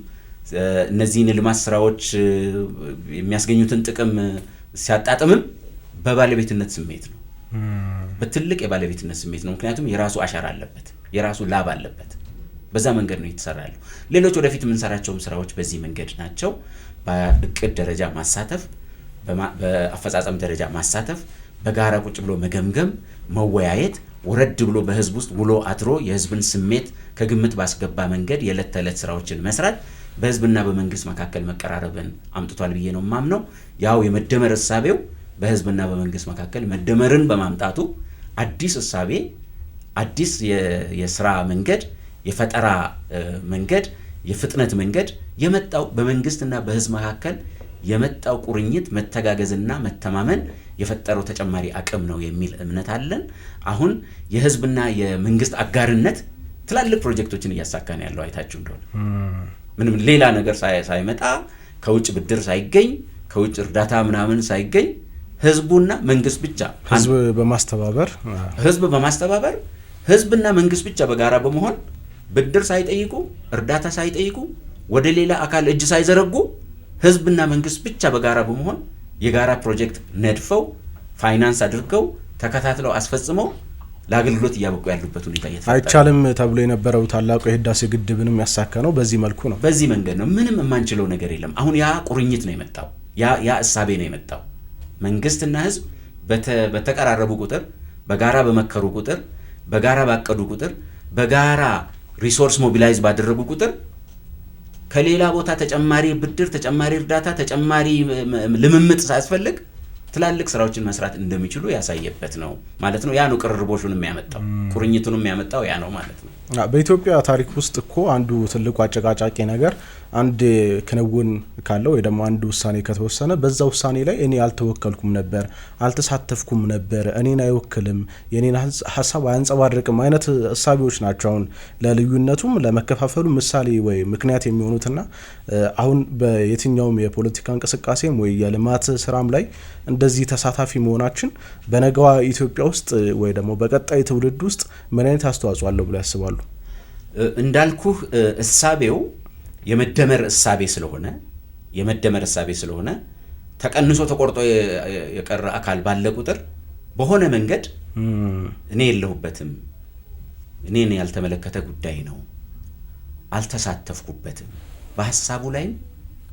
Speaker 1: እነዚህን ልማት ስራዎች የሚያስገኙትን ጥቅም ሲያጣጥምም በባለቤትነት ስሜት ነው። በትልቅ የባለቤትነት ስሜት ነው። ምክንያቱም የራሱ አሻራ አለበት፣ የራሱ ላብ አለበት። በዛ መንገድ ነው እየተሰራ ያለው። ሌሎች ወደፊት የምንሰራቸውም ስራዎች በዚህ መንገድ ናቸው። በእቅድ ደረጃ ማሳተፍ፣ በአፈጻጸም ደረጃ ማሳተፍ፣ በጋራ ቁጭ ብሎ መገምገም፣ መወያየት፣ ወረድ ብሎ በህዝብ ውስጥ ውሎ አድሮ የህዝብን ስሜት ከግምት ባስገባ መንገድ የዕለት ተዕለት ስራዎችን መስራት በህዝብና በመንግስት መካከል መቀራረብን አምጥቷል ብዬ ነው ማምነው። ያው የመደመር እሳቤው በህዝብና በመንግስት መካከል መደመርን በማምጣቱ አዲስ እሳቤ፣ አዲስ የስራ መንገድ፣ የፈጠራ መንገድ፣ የፍጥነት መንገድ የመጣው በመንግስትና በህዝብ መካከል የመጣው ቁርኝት መተጋገዝና መተማመን የፈጠረው ተጨማሪ አቅም ነው የሚል እምነት አለን። አሁን የህዝብና የመንግስት አጋርነት ትላልቅ ፕሮጀክቶችን እያሳካን ያለው አይታችሁ እንደሆነ ምንም ሌላ ነገር ሳይመጣ ከውጭ ብድር ሳይገኝ ከውጭ እርዳታ ምናምን ሳይገኝ ህዝቡና መንግስት ብቻ በማስተባበር ህዝብና መንግስት ብቻ በጋራ በመሆን ብድር ሳይጠይቁ እርዳታ ሳይጠይቁ ወደ ሌላ አካል እጅ ሳይዘረጉ ህዝብና መንግስት ብቻ በጋራ በመሆን የጋራ ፕሮጀክት ነድፈው ፋይናንስ አድርገው ተከታትለው አስፈጽመው ለአገልግሎት እያበቁ ያሉበት ሁኔታ እየተፈጠረ
Speaker 2: አይቻልም ተብሎ የነበረው ታላቁ የህዳሴ ግድብንም ያሳካነው በዚህ መልኩ ነው።
Speaker 1: በዚህ መንገድ ነው። ምንም የማንችለው ነገር የለም። አሁን ያ ቁርኝት ነው የመጣው፣ ያ እሳቤ ነው የመጣው። መንግስትና ህዝብ በተቀራረቡ ቁጥር፣ በጋራ በመከሩ ቁጥር፣ በጋራ ባቀዱ ቁጥር፣ በጋራ ሪሶርስ ሞቢላይዝ ባደረጉ ቁጥር ከሌላ ቦታ ተጨማሪ ብድር፣ ተጨማሪ እርዳታ፣ ተጨማሪ ልምምጥ ሳያስፈልግ ትላልቅ ስራዎችን መስራት እንደሚችሉ ያሳየበት ነው ማለት ነው። ያ ነው ቅርርቦሹን የሚያመጣው፣ ቁርኝቱን የሚያመጣው ያ ነው ማለት ነው።
Speaker 2: በኢትዮጵያ ታሪክ ውስጥ እኮ አንዱ ትልቁ አጨቃጫቂ ነገር አንድ ክንውን ካለው ወይ ደግሞ አንድ ውሳኔ ከተወሰነ በዛ ውሳኔ ላይ እኔ አልተወከልኩም ነበር፣ አልተሳተፍኩም ነበር፣ እኔን አይወክልም፣ የኔን ሀሳብ አያንጸባርቅም አይነት እሳቤዎች ናቸው አሁን ለልዩነቱም ለመከፋፈሉ ምሳሌ ወይ ምክንያት የሚሆኑትና አሁን በየትኛውም የፖለቲካ እንቅስቃሴም ወይ የልማት ስራም ላይ እንደዚህ ተሳታፊ መሆናችን በነገዋ ኢትዮጵያ ውስጥ ወይ ደግሞ በቀጣይ ትውልድ ውስጥ ምን አይነት አስተዋጽኦ አለው ብለው ያስባሉ?
Speaker 1: እንዳልኩህ እሳቤው የመደመር እሳቤ ስለሆነ ተቀንሶ ተቆርጦ የቀረ አካል ባለ ቁጥር በሆነ መንገድ እኔ የለሁበትም፣ እኔን ያልተመለከተ ጉዳይ ነው፣ አልተሳተፍኩበትም፣ በሀሳቡ ላይም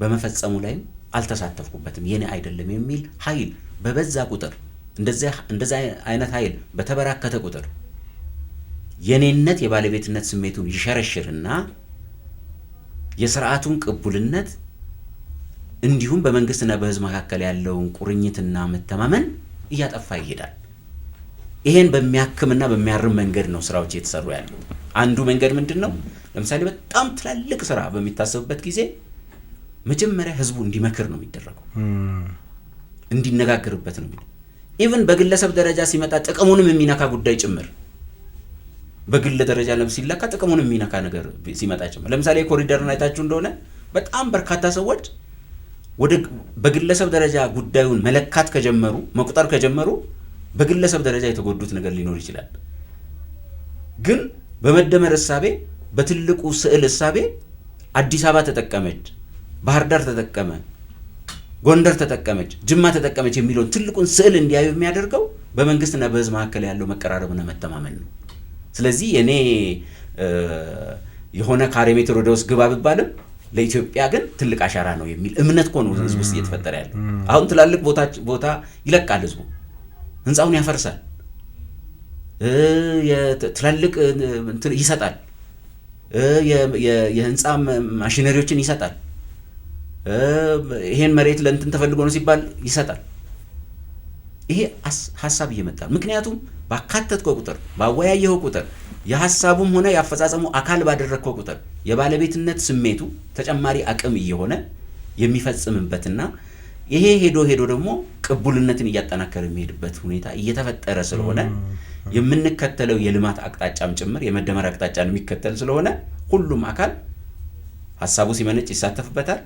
Speaker 1: በመፈጸሙ ላይም አልተሳተፍኩበትም፣ የኔ አይደለም የሚል ኃይል በበዛ ቁጥር፣ እንደዛ አይነት ኃይል በተበራከተ ቁጥር የኔነት የባለቤትነት ስሜቱን ይሸረሽርና የስርዓቱን ቅቡልነት እንዲሁም በመንግስትና በህዝብ መካከል ያለውን ቁርኝትና መተማመን እያጠፋ ይሄዳል። ይሄን በሚያክምና በሚያርም መንገድ ነው ስራዎች እየተሰሩ ያሉት። አንዱ መንገድ ምንድን ነው? ለምሳሌ በጣም ትላልቅ ስራ በሚታሰብበት ጊዜ መጀመሪያ ህዝቡ እንዲመክር ነው የሚደረገው፣ እንዲነጋገርበት ነው። ኢቭን በግለሰብ ደረጃ ሲመጣ ጥቅሙንም የሚነካ ጉዳይ ጭምር በግል ደረጃ ሲለካ ጥቅሙንም የሚነካ ነገር ሲመጣ ጭምር። ለምሳሌ የኮሪደርን አይታችሁ እንደሆነ በጣም በርካታ ሰዎች በግለሰብ ደረጃ ጉዳዩን መለካት ከጀመሩ መቁጠር ከጀመሩ በግለሰብ ደረጃ የተጎዱት ነገር ሊኖር ይችላል። ግን በመደመር እሳቤ በትልቁ ስዕል እሳቤ አዲስ አበባ ተጠቀመች፣ ባህር ዳር ተጠቀመ፣ ጎንደር ተጠቀመች፣ ጅማ ተጠቀመች የሚለውን ትልቁን ስዕል እንዲያዩ የሚያደርገው በመንግስትና በህዝብ መካከል ያለው መቀራረብና መተማመን ነው። ስለዚህ እኔ የሆነ ካሬ ሜትር ወደ ውስጥ ግባ ብባልም ለኢትዮጵያ ግን ትልቅ አሻራ ነው የሚል እምነት ነው ህዝብ ውስጥ እየተፈጠረ ያለው። አሁን ትላልቅ ቦታ ይለቃል፣ ህዝቡ ህንፃውን ያፈርሳል፣ ትላልቅ ይሰጣል፣ የህንፃ ማሽነሪዎችን ይሰጣል፣ ይሄን መሬት ለእንትን ተፈልጎ ነው ሲባል ይሰጣል። ይሄ ሀሳብ እየመጣ ምክንያቱም ባካተትከው ቁጥር ባወያየው ቁጥር የሀሳቡም ሆነ የአፈጻጸሙ አካል ባደረግከው ቁጥር የባለቤትነት ስሜቱ ተጨማሪ አቅም እየሆነ የሚፈጽምበትና ይሄ ሄዶ ደግሞ ቅቡልነትን እያጠናከረ የሚሄድበት ሁኔታ እየተፈጠረ ስለሆነ የምንከተለው የልማት አቅጣጫም ጭምር የመደመር አቅጣጫን የሚከተል ስለሆነ ሁሉም አካል ሀሳቡ ሲመነጭ ይሳተፍበታል፣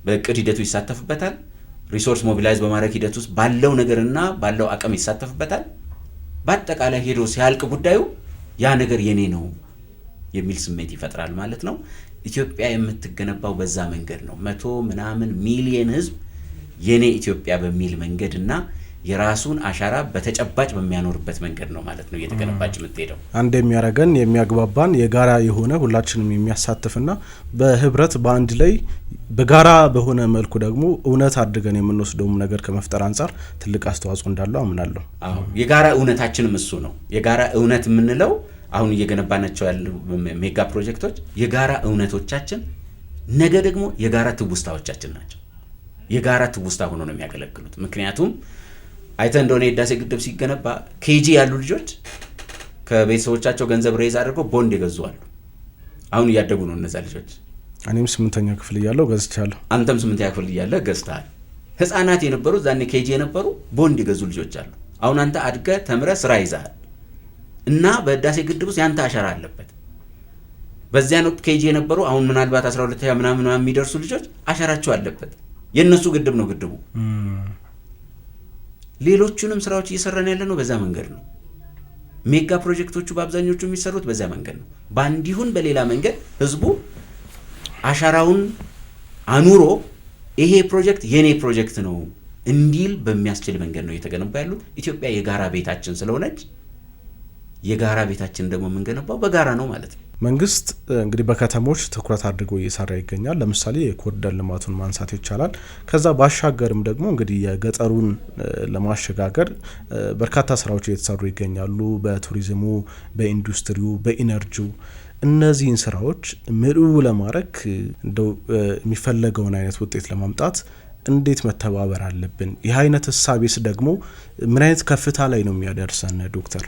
Speaker 1: በእቅድ ሂደቱ ይሳተፍበታል፣ ሪሶርስ ሞቢላይዝ በማድረግ ሂደት ውስጥ ባለው ነገርና ባለው አቅም ይሳተፍበታል። በአጠቃላይ ሄዶ ሲያልቅ ጉዳዩ ያ ነገር የኔ ነው የሚል ስሜት ይፈጥራል ማለት ነው። ኢትዮጵያ የምትገነባው በዛ መንገድ ነው። 100 ሚሊየን ህዝብ የኔ ኢትዮጵያ በሚል መንገድ እና የራሱን አሻራ በተጨባጭ በሚያኖርበት መንገድ ነው ማለት ነው እየተገነባች የምትሄደው። አንድ
Speaker 2: የሚያረገን የሚያግባባን የጋራ የሆነ ሁላችንም የሚያሳትፍና በህብረት በአንድ ላይ በጋራ በሆነ መልኩ ደግሞ እውነት አድርገን የምንወስደውም ነገር ከመፍጠር አንጻር ትልቅ አስተዋጽኦ እንዳለው አምናለሁ።
Speaker 1: አዎ የጋራ እውነታችንም እሱ ነው። የጋራ እውነት የምንለው አሁን እየገነባናቸው ያሉ ሜጋ ፕሮጀክቶች የጋራ እውነቶቻችን ነገ ደግሞ የጋራ ትውስታዎቻችን ናቸው። የጋራ ትውስታ ሆኖ ነው የሚያገለግሉት። ምክንያቱም አይተህ እንደሆነ የህዳሴ ግድብ ሲገነባ ኬጂ ያሉ ልጆች ከቤተሰቦቻቸው ገንዘብ ሬዝ አድርገው ቦንድ የገዙ አሉ። አሁን እያደጉ ነው እነዛ ልጆች።
Speaker 2: እኔም 8ኛ ክፍል እያለሁ ገዝቻለሁ።
Speaker 1: አንተም 8ኛ ክፍል እያለህ ገዝተሃል። ህፃናት የነበሩ ዛኔ ኬጂ የነበሩ ቦንድ የገዙ ልጆች አሉ። አሁን አንተ አድገህ ተምረህ ስራ ይዘሃል እና በህዳሴ ግድብ ውስጥ ያንተ አሻራ አለበት። በዚያን ወቅት ኬጂ የነበሩ አሁን ምናልባት 12ኛ ምናምን የሚደርሱ ልጆች አሻራቸው አለበት። የነሱ ግድብ ነው ግድቡ። ሌሎቹንም ስራዎች እየሰራን ያለ ነው በዛ መንገድ ነው። ሜጋ ፕሮጀክቶቹ በአብዛኞቹ የሚሰሩት በዛ መንገድ ነው። በአንድ ይሁን በሌላ መንገድ ህዝቡ አሻራውን አኑሮ ይሄ ፕሮጀክት የኔ ፕሮጀክት ነው እንዲል በሚያስችል መንገድ ነው እየተገነባ ያሉት። ኢትዮጵያ የጋራ ቤታችን ስለሆነች የጋራ ቤታችን ደግሞ የምንገነባው በጋራ ነው ማለት ነው።
Speaker 2: መንግስት እንግዲህ በከተሞች ትኩረት አድርጎ እየሰራ ይገኛል። ለምሳሌ የኮሪደር ልማቱን ማንሳት ይቻላል። ከዛ ባሻገርም ደግሞ እንግዲህ የገጠሩን ለማሸጋገር በርካታ ስራዎች እየተሰሩ ይገኛሉ። በቱሪዝሙ፣ በኢንዱስትሪው፣ በኢነርጂው እነዚህን ስራዎች ምሉ ለማድረግ እንደው የሚፈለገውን አይነት ውጤት ለማምጣት እንዴት መተባበር አለብን? ይህ አይነት እሳቤስ ደግሞ ምን አይነት ከፍታ ላይ ነው የሚያደርሰን ዶክተር?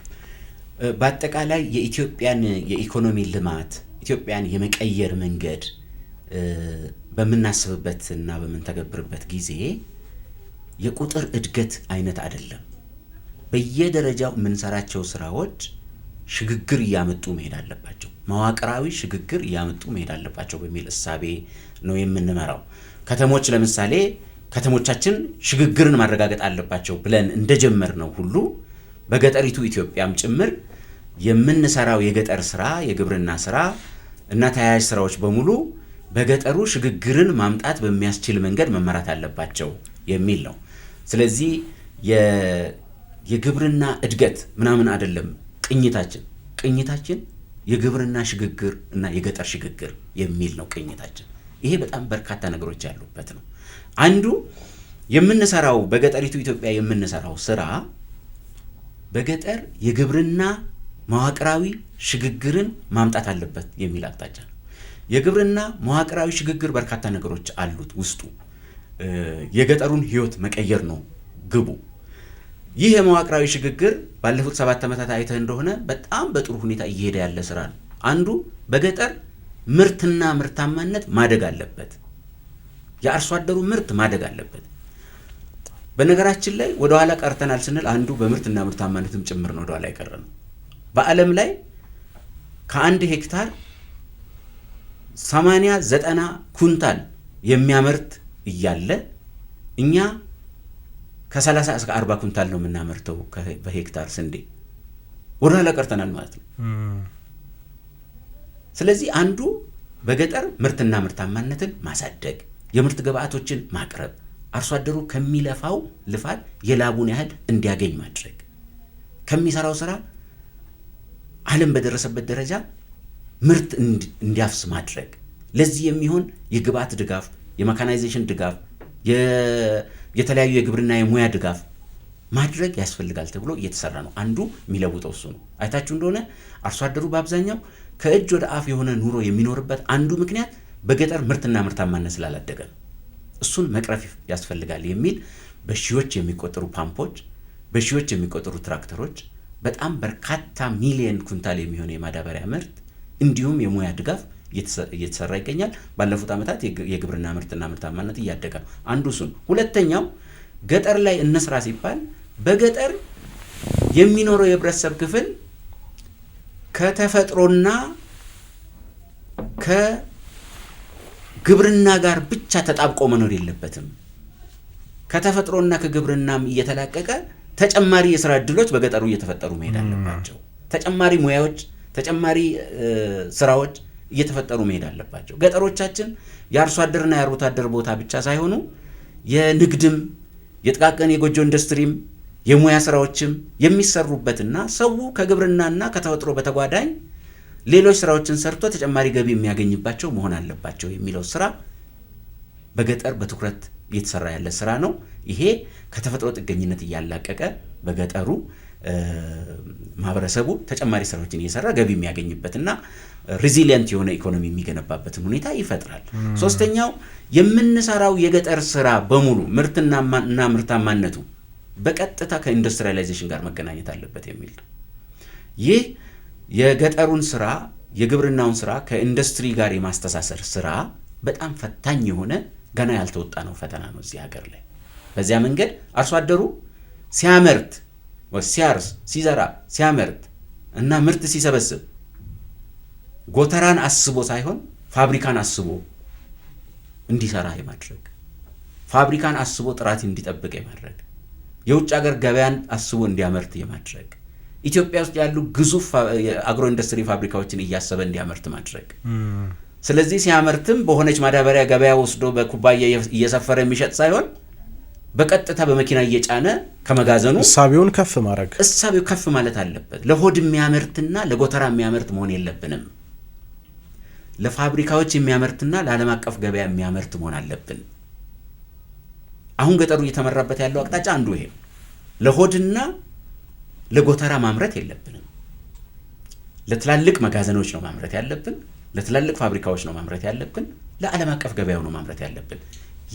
Speaker 1: በአጠቃላይ የኢትዮጵያን የኢኮኖሚ ልማት ኢትዮጵያን የመቀየር መንገድ በምናስብበትና በምንተገብርበት ጊዜ የቁጥር እድገት አይነት አይደለም። በየደረጃው የምንሰራቸው ስራዎች ሽግግር እያመጡ መሄድ አለባቸው፣ መዋቅራዊ ሽግግር እያመጡ መሄድ አለባቸው በሚል እሳቤ ነው የምንመራው። ከተሞች ለምሳሌ ከተሞቻችን ሽግግርን ማረጋገጥ አለባቸው ብለን እንደጀመር ነው ሁሉ በገጠሪቱ ኢትዮጵያም ጭምር የምንሰራው የገጠር ስራ፣ የግብርና ስራ እና ተያያዥ ስራዎች በሙሉ በገጠሩ ሽግግርን ማምጣት በሚያስችል መንገድ መመራት አለባቸው የሚል ነው። ስለዚህ የግብርና እድገት ምናምን አይደለም ቅኝታችን የግብርና ሽግግር እና የገጠር ሽግግር የሚል ነው ቅኝታችን። ይሄ በጣም በርካታ ነገሮች ያሉበት ነው። አንዱ የምንሰራው በገጠሪቱ ኢትዮጵያ የምንሰራው ስራ በገጠር የግብርና መዋቅራዊ ሽግግርን ማምጣት አለበት የሚል አቅጣጫ ነው። የግብርና መዋቅራዊ ሽግግር በርካታ ነገሮች አሉት ውስጡ። የገጠሩን ህይወት መቀየር ነው ግቡ። ይህ የመዋቅራዊ ሽግግር ባለፉት 7 ዓመታት አይተህ እንደሆነ በጣም በጥሩ ሁኔታ እየሄደ ያለ ስራ ነው። አንዱ በገጠር ምርትና ምርታማነት ማደግ አለበት። የአርሶ አደሩ ምርት ማደግ አለበት። በነገራችን ላይ ወደ ኋላ ቀርተናል ስንል አንዱ በምርትና ምርታማነትም ጭምር ነው ወደ ኋላ የቀረነው። በዓለም ላይ ከ1 ሄክታር 80-90 ኩንታል የሚያመርት እያለ እኛ ከ30 እስከ 40 ኩንታል ነው የምናመርተው በሄክታር ስንዴ። ወደ ኋላ ቀርተናል ማለት ነው። ስለዚህ አንዱ በገጠር ምርትና ምርታማነትን ማሳደግ፣ የምርት ግብዓቶችን ማቅረብ፣ አርሶ አደሩ ከሚለፋው ልፋት የላቡን ያህል እንዲያገኝ ማድረግ፣ ከሚሰራው ስራ ዓለም በደረሰበት ደረጃ ምርት እንዲያፍስ ማድረግ፣ ለዚህ የሚሆን የግብዓት ድጋፍ፣ የሜካናይዜሽን ድጋፍ፣ የተለያዩ የግብርና የሙያ ድጋፍ ማድረግ ያስፈልጋል ተብሎ እየተሰራ ነው። አንዱ የሚለውጠው እሱ ነው። አይታችሁ እንደሆነ አርሶ አደሩ በአብዛኛው ከእጅ ወደ አፍ የሆነ ኑሮ የሚኖርበት አንዱ ምክንያት በገጠር ምርትና ምርታማነት ስላላደገ ነው። እሱን መቅረፍ ያስፈልጋል የሚል በሺዎች የሚቆጠሩ ፓምፖች፣ በሺዎች የሚቆጠሩ ትራክተሮች፣ በጣም በርካታ ሚሊየን ኩንታል የሚሆነ የማዳበሪያ ምርት እንዲሁም የሙያ ድጋፍ እየተሰራ ይገኛል። ባለፉት ዓመታት የግብርና ምርትና ምርታማነት እያደገ ነው። አንዱ እሱን። ሁለተኛው ገጠር ላይ እንስራ ሲባል በገጠር የሚኖረው የህብረተሰብ ክፍል ከተፈጥሮና ከግብርና ጋር ብቻ ተጣብቆ መኖር የለበትም። ከተፈጥሮና ከግብርናም እየተላቀቀ ተጨማሪ የስራ ዕድሎች በገጠሩ እየተፈጠሩ መሄድ አለባቸው። ተጨማሪ ሙያዎች፣ ተጨማሪ ስራዎች እየተፈጠሩ መሄድ አለባቸው። ገጠሮቻችን የአርሶ አደርና የአርብቶ አደር ቦታ ብቻ ሳይሆኑ የንግድም፣ የጥቃቅን የጎጆ ኢንዱስትሪም፣ የሙያ ስራዎችም የሚሰሩበትና ሰው ከግብርናና ከተፈጥሮ በተጓዳኝ ሌሎች ስራዎችን ሰርቶ ተጨማሪ ገቢ የሚያገኝባቸው መሆን አለባቸው የሚለው ስራ በገጠር በትኩረት እየተሰራ ያለ ስራ ነው። ይሄ ከተፈጥሮ ጥገኝነት እያላቀቀ በገጠሩ ማህበረሰቡ ተጨማሪ ስራዎችን እየሰራ ገቢ የሚያገኝበትና ሬዚሊየንት የሆነ ኢኮኖሚ የሚገነባበትን ሁኔታ ይፈጥራል። ሶስተኛው የምንሰራው የገጠር ስራ በሙሉ ምርትና ምርታማነቱ በቀጥታ ከኢንዱስትሪያላይዜሽን ጋር መገናኘት አለበት የሚል ነው። ይህ የገጠሩን ስራ የግብርናውን ስራ ከኢንዱስትሪ ጋር የማስተሳሰር ስራ በጣም ፈታኝ የሆነ ገና ያልተወጣ ነው ፈተና ነው እዚህ ሀገር ላይ። በዚያ መንገድ አርሶ አደሩ ሲያመርት ሲያርስ፣ ሲዘራ፣ ሲያመርት እና ምርት ሲሰበስብ ጎተራን አስቦ ሳይሆን ፋብሪካን አስቦ እንዲሰራ የማድረግ፣ ፋብሪካን አስቦ ጥራት እንዲጠብቅ የማድረግ፣ የውጭ ሀገር ገበያን አስቦ እንዲያመርት የማድረግ፣ ኢትዮጵያ ውስጥ ያሉ ግዙፍ የአግሮ ኢንዱስትሪ ፋብሪካዎችን እያሰበ እንዲያመርት ማድረግ። ስለዚህ ሲያመርትም በሆነች ማዳበሪያ ገበያ ወስዶ በኩባያ እየሰፈረ የሚሸጥ ሳይሆን በቀጥታ በመኪና እየጫነ ከመጋዘኑ
Speaker 2: እሳቤውን ከፍ ማድረግ፣
Speaker 1: እሳቤው ከፍ ማለት አለበት። ለሆድ የሚያመርትና ለጎተራ የሚያመርት መሆን የለብንም። ለፋብሪካዎች የሚያመርትና ለዓለም አቀፍ ገበያ የሚያመርት መሆን አለብን። አሁን ገጠሩ እየተመራበት ያለው አቅጣጫ አንዱ ይሄ። ለሆድና ለጎተራ ማምረት የለብንም። ለትላልቅ መጋዘኖች ነው ማምረት ያለብን። ለትላልቅ ፋብሪካዎች ነው ማምረት ያለብን። ለዓለም አቀፍ ገበያው ነው ማምረት ያለብን።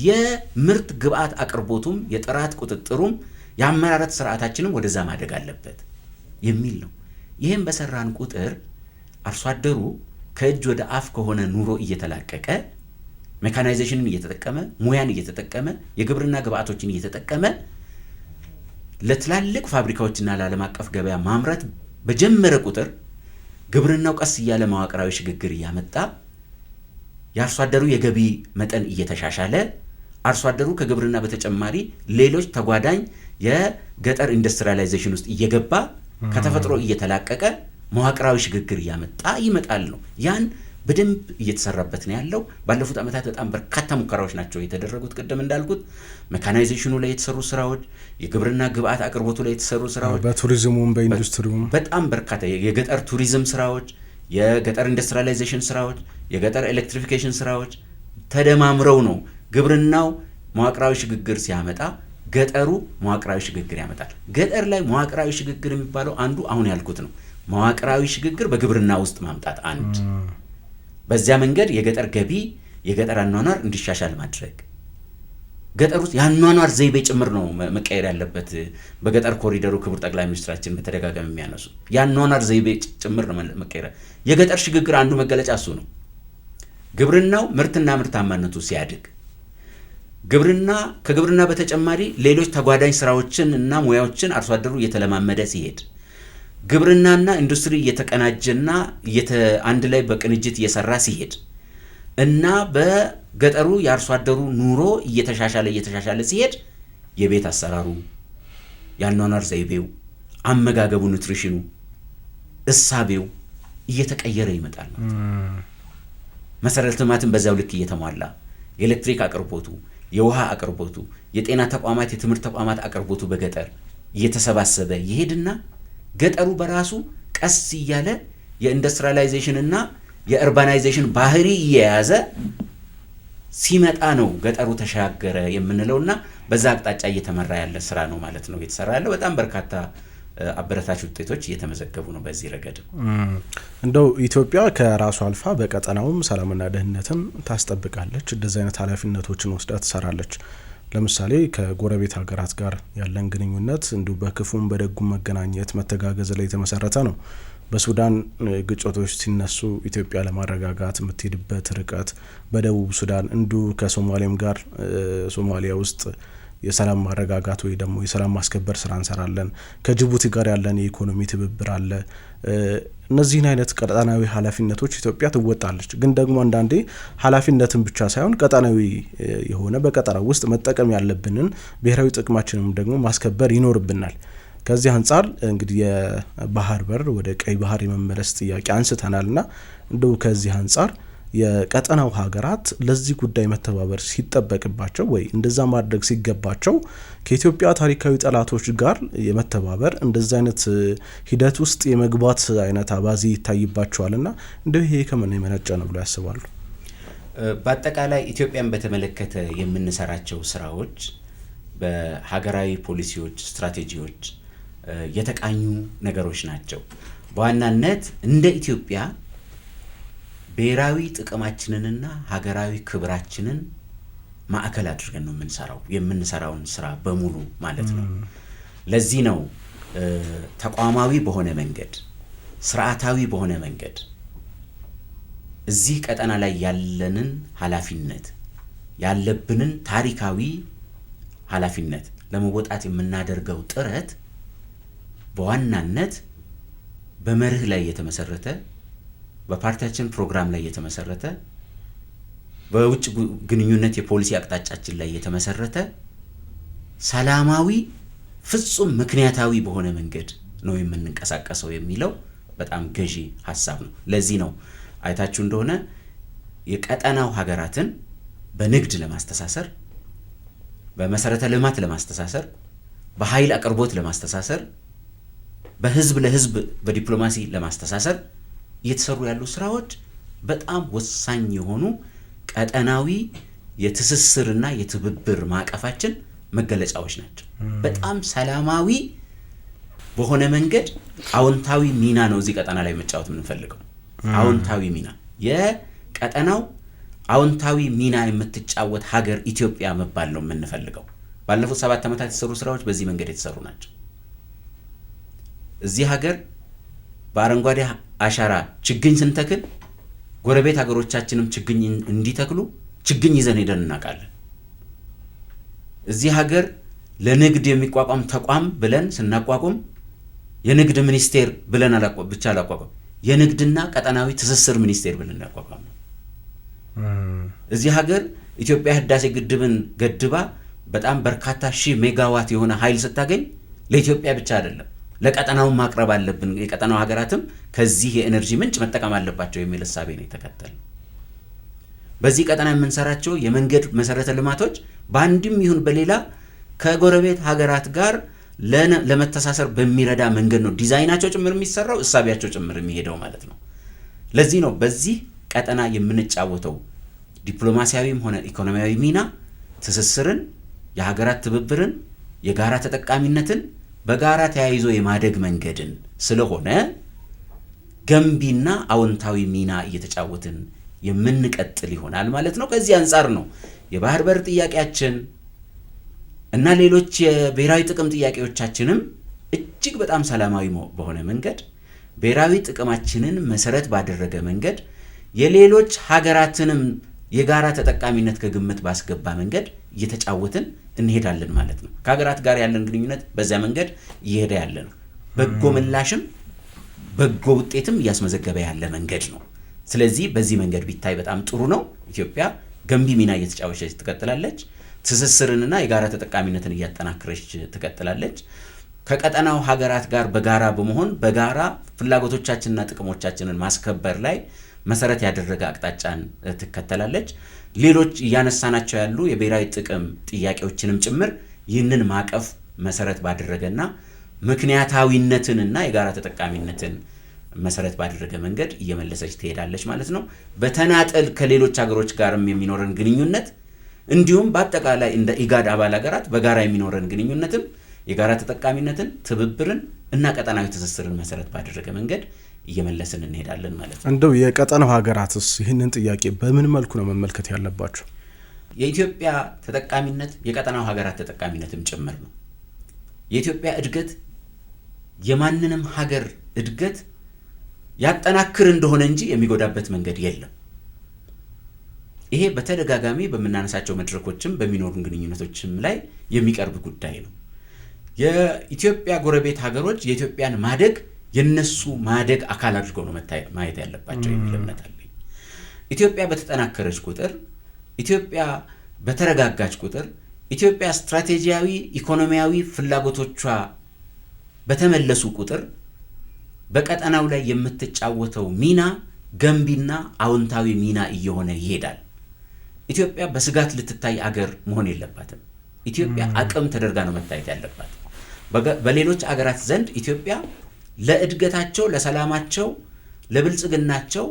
Speaker 1: የምርት ግብዓት አቅርቦቱም የጥራት ቁጥጥሩም የአመራረት ስርዓታችንም ወደዛ ማደግ አለበት የሚል ነው። ይህም በሰራን ቁጥር አርሶ አደሩ ከእጅ ወደ አፍ ከሆነ ኑሮ እየተላቀቀ ሜካናይዜሽንን እየተጠቀመ ሙያን እየተጠቀመ የግብርና ግብዓቶችን እየተጠቀመ ለትላልቅ ፋብሪካዎችና ለዓለም አቀፍ ገበያ ማምረት በጀመረ ቁጥር ግብርናው ቀስ እያለ መዋቅራዊ ሽግግር እያመጣ የአርሶ አደሩ የገቢ መጠን እየተሻሻለ አርሶ አደሩ ከግብርና በተጨማሪ ሌሎች ተጓዳኝ የገጠር ኢንዱስትሪያላይዜሽን ውስጥ እየገባ ከተፈጥሮ እየተላቀቀ መዋቅራዊ ሽግግር እያመጣ ይመጣል ነው። ያን በደንብ እየተሰራበት ነው ያለው። ባለፉት ዓመታት በጣም በርካታ ሙከራዎች ናቸው የተደረጉት። ቅድም እንዳልኩት ሜካናይዜሽኑ ላይ የተሰሩ ስራዎች፣ የግብርና ግብዓት አቅርቦቱ ላይ የተሰሩ ስራዎች፣
Speaker 2: በቱሪዝሙም በኢንዱስትሪውም
Speaker 1: በጣም በርካታ የገጠር ቱሪዝም ስራዎች፣ የገጠር ኢንዱስትሪያላይዜሽን ስራዎች፣ የገጠር ኤሌክትሪፊኬሽን ስራዎች ተደማምረው ነው ግብርናው መዋቅራዊ ሽግግር ሲያመጣ ገጠሩ መዋቅራዊ ሽግግር ያመጣል። ገጠር ላይ መዋቅራዊ ሽግግር የሚባለው አንዱ አሁን ያልኩት ነው። መዋቅራዊ ሽግግር በግብርና ውስጥ ማምጣት አንድ፣ በዚያ መንገድ የገጠር ገቢ የገጠር አኗኗር እንዲሻሻል ማድረግ፣ ገጠር ውስጥ የአኗኗር ዘይቤ ጭምር ነው መቀየር ያለበት። በገጠር ኮሪደሩ ክቡር ጠቅላይ ሚኒስትራችን በተደጋጋሚ የሚያነሱ የአኗኗር ዘይቤ ጭምር ነው መቀየር። የገጠር ሽግግር አንዱ መገለጫ እሱ ነው። ግብርናው ምርትና ምርታማነቱ ሲያድግ፣ ከግብርና በተጨማሪ ሌሎች ተጓዳኝ ስራዎችን እና ሙያዎችን አርሶ አደሩ እየተለማመደ ሲሄድ፣ ግብርናና ኢንዱስትሪ እየተቀናጀና አንድ ላይ በቅንጅት እየሰራ ሲሄድ እና በገጠሩ የአርሶ አደሩ ኑሮ እየተሻሻለ ሲሄድ የቤት አሰራሩ፣ የአኗኗር ዘይቤው፣ አመጋገቡ፣ ኑትሪሽኑ፣ እሳቤው እየተቀየረ ይመጣል። መሰረተ ልማትን በዛው ልክ እየተሟላ የኤሌክትሪክ አቅርቦቱ፣ የውሃ አቅርቦቱ፣ የጤና ተቋማት፣ የትምህርት ተቋማት አቅርቦቱ በገጠር እየተሰባሰበ ይሄድና ገጠሩ በራሱ ቀስ እያለ የኢንዱስትሪያላይዜሽን እና የኡርባናይዜሽን ባህሪ እየያዘ ሲመጣ ነው ገጠሩ ተሻገረ የምንለውና በዛ አቅጣጫ እየተመራ ያለ ስራ ነው ማለት ነው እየተሰራ ያለው። በጣም በርካታ አበረታች ውጤቶች እየተመዘገቡ ነው በዚህ ረገድ።
Speaker 2: እንደው ኢትዮጵያ ከራሷ አልፋ በቀጠናውም ሰላምና ደህንነትን ታስጠብቃለች። እንደዚህ አይነት ኃላፊነቶችን ወስዳ ትሰራለች። ለምሳሌ ከጎረቤት ሀገራት ጋር ያለን ግንኙነት እንዲሁ በክፉም በደጉም መገናኘት፣ መተጋገዝ ላይ የተመሰረተ ነው። በሱዳን ግጭቶች ሲነሱ ኢትዮጵያ ለማረጋጋት የምትሄድበት ርቀት፣ በደቡብ ሱዳን እንዲሁ ከሶማሌም ጋር ሶማሊያ ውስጥ የሰላም ማረጋጋት ወይ ደግሞ የሰላም ማስከበር ስራ እንሰራለን። ከጅቡቲ ጋር ያለን የኢኮኖሚ ትብብር አለ። እነዚህን አይነት ቀጠናዊ ኃላፊነቶች ኢትዮጵያ ትወጣለች። ግን ደግሞ አንዳንዴ ኃላፊነትን ብቻ ሳይሆን ቀጠናዊ የሆነ በቀጠናው ውስጥ መጠቀም ያለብንን ብሔራዊ ጥቅማችንም ደግሞ ማስከበር ይኖርብናል። ከዚህ አንጻር እንግዲህ የባህር በር ወደ ቀይ ባህር የመመለስ ጥያቄ አንስተናልና እንደው ከዚህ አንጻር የቀጠናው ሀገራት ለዚህ ጉዳይ መተባበር ሲጠበቅባቸው ወይ እንደዛ ማድረግ ሲገባቸው ከኢትዮጵያ ታሪካዊ ጠላቶች ጋር የመተባበር እንደዛ አይነት ሂደት ውስጥ የመግባት አይነት አባዜ ይታይባቸዋልና እንደው ይሄ ከምን የመነጨ ነው ብለው ያስባሉ?
Speaker 1: በአጠቃላይ ኢትዮጵያን በተመለከተ የምንሰራቸው ስራዎች በሀገራዊ ፖሊሲዎች፣ ስትራቴጂዎች የተቃኙ ነገሮች ናቸው። በዋናነት እንደ ኢትዮጵያ ብሔራዊ ጥቅማችንንና ሀገራዊ ክብራችንን ማዕከል አድርገን ነው የምንሰራውን ስራ በሙሉ ማለት ነው። ለዚህ ነው ተቋማዊ በሆነ መንገድ፣ ስርዓታዊ በሆነ መንገድ እዚህ ቀጠና ላይ ያለንን ኃላፊነት ያለብንን ታሪካዊ ኃላፊነት ለመወጣት የምናደርገው ጥረት በዋናነት በመርህ ላይ የተመሰረተ፣ በፓርቲያችን ፕሮግራም ላይ የተመሰረተ፣ በውጭ ግንኙነት የፖሊሲ አቅጣጫችን ላይ የተመሰረተ ሰላማዊ ፍጹም ምክንያታዊ በሆነ መንገድ ነው የምንንቀሳቀሰው የሚለው በጣም ገዢ ሐሳብ ነው። ለዚህ ነው አይታችሁ እንደሆነ የቀጠናው ሀገራትን በንግድ ለማስተሳሰር፣ በመሰረተ ልማት ለማስተሳሰር፣ በኃይል አቅርቦት ለማስተሳሰር፣ በህዝብ ለህዝብ በዲፕሎማሲ ለማስተሳሰር እየተሰሩ ያሉ ስራዎች በጣም ወሳኝ የሆኑ ቀጠናዊ የትስስርና የትብብር ማዕቀፋችን መገለጫዎች ናቸው። በጣም ሰላማዊ በሆነ መንገድ አዎንታዊ ሚና ነው እዚህ ቀጠና ላይ መጫወት የምንፈልገው። አዎንታዊ ሚና የቀጠናው አዎንታዊ ሚና የምትጫወት ሀገር ኢትዮጵያ መባል ነው የምንፈልገው። ባለፉት 7 ዓመታት የተሰሩ ስራዎች በዚህ መንገድ የተሰሩ ናቸው። እዚህ ሀገር በአረንጓዴ አሻራ ችግኝ ስንተክል ጎረቤት ሀገሮቻችንም ችግኝ እንዲተክሉ ችግኝ ይዘን ሄደን እናውቃለን። እዚህ ሀገር ለንግድ የሚቋቋም ተቋም ብለን ስናቋቁም የንግድ ሚኒስቴር ብለን ብቻ አላቋቋም፣ የንግድና ቀጠናዊ ትስስር ሚኒስቴር ብለን ያቋቋም። እዚህ ሀገር ኢትዮጵያ ህዳሴ ግድብን ገድባ በጣም በርካታ ሺህ ሜጋዋት የሆነ ኃይል ስታገኝ ለኢትዮጵያ ብቻ አይደለም ለቀጠናው ማቅረብ አለብን፣ የቀጠናው ሀገራትም ከዚህ የኤነርጂ ምንጭ መጠቀም አለባቸው የሚል ሐሳብ ነው የተከተለ። በዚህ ቀጠና የምንሰራቸው የመንገድ መሰረተ ልማቶች በአንድም ይሁን በሌላ ከጎረቤት ሀገራት ጋር ለመተሳሰር በሚረዳ መንገድ ነው ዲዛይናቸው ጭምር የሚሰራው፣ እሳቢያቸው ጭምር የሚሄደው ማለት ነው። ለዚህ ነው በዚህ ቀጠና የምንጫወተው ዲፕሎማሲያዊም ሆነ ኢኮኖሚያዊ ሚና ትስስርን፣ የሀገራት ትብብርን፣ የጋራ ተጠቃሚነትን፣ በጋራ ተያይዞ የማደግ መንገድን ስለሆነ ገንቢና አዎንታዊ ሚና እየተጫወትን የምንቀጥል ይሆናል ማለት ነው። ከዚህ አንጻር ነው የባህር በር ጥያቄያችን እና ሌሎች የብሔራዊ ጥቅም ጥያቄዎቻችንም እጅግ በጣም ሰላማዊ በሆነ መንገድ ብሔራዊ ጥቅማችንን መሰረት ባደረገ መንገድ የሌሎች ሀገራትንም የጋራ ተጠቃሚነት ከግምት ባስገባ መንገድ እየተጫወትን እንሄዳለን ማለት ነው። ከሀገራት ጋር ያለን ግንኙነት በዚያ መንገድ እየሄደ ያለ ነው። በጎ ምላሽም በጎ ውጤትም እያስመዘገበ ያለ መንገድ ነው። ስለዚህ በዚህ መንገድ ቢታይ በጣም ጥሩ ነው። ኢትዮጵያ ገንቢ ሚና እየተጫወተች ትቀጥላለች። ትስስርንና የጋራ ተጠቃሚነትን እያጠናከረች ትቀጥላለች። ከቀጠናው ሀገራት ጋር በጋራ በመሆን በጋራ ፍላጎቶቻችንና ጥቅሞቻችንን ማስከበር ላይ መሰረት ያደረገ አቅጣጫን ትከተላለች። ሌሎች እያነሳናቸው ያሉ የብሔራዊ ጥቅም ጥያቄዎችንም ጭምር ይህንን ማቀፍ መሰረት ባደረገና ምክንያታዊነትንና የጋራ ተጠቃሚነትን መሰረት ባደረገ መንገድ እየመለሰች ትሄዳለች ማለት ነው። በተናጠል ከሌሎች ሀገሮች ጋርም የሚኖረን ግንኙነት እንዲሁም በአጠቃላይ እንደ ኢጋድ አባል ሀገራት በጋራ የሚኖረን ግንኙነትም የጋራ ተጠቃሚነትን፣ ትብብርን እና ቀጠናዊ ትስስርን መሰረት ባደረገ መንገድ እየመለስን እንሄዳለን ማለት ነው።
Speaker 2: እንደው የቀጠናው ሀገራትስ ይህንን ጥያቄ በምን መልኩ ነው መመልከት ያለባቸው?
Speaker 1: የኢትዮጵያ ተጠቃሚነት የቀጠናው ሀገራት ተጠቃሚነትም ጭምር ነው። የኢትዮጵያ እድገት የማንንም ሀገር እድገት ያጠናክር እንደሆነ እንጂ የሚጎዳበት መንገድ የለም። ይሄ በተደጋጋሚ በምናነሳቸው መድረኮችም በሚኖሩን ግንኙነቶችም ላይ የሚቀርብ ጉዳይ ነው። የኢትዮጵያ ጎረቤት ሀገሮች የኢትዮጵያን ማደግ የነሱ ማደግ አካል አድርገው ነው ማየት ያለባቸው የሚል እምነት አለኝ። ኢትዮጵያ በተጠናከረች ቁጥር፣ ኢትዮጵያ በተረጋጋች ቁጥር፣ ኢትዮጵያ ስትራቴጂያዊ ኢኮኖሚያዊ ፍላጎቶቿ በተመለሱ ቁጥር በቀጠናው ላይ የምትጫወተው ሚና ገንቢና አዎንታዊ ሚና እየሆነ ይሄዳል። ኢትዮጵያ በስጋት ልትታይ አገር መሆን የለባትም። ኢትዮጵያ አቅም ተደርጋ ነው መታየት ያለባት። በሌሎች አገራት ዘንድ ኢትዮጵያ ለእድገታቸው፣ ለሰላማቸው፣ ለብልጽግናቸው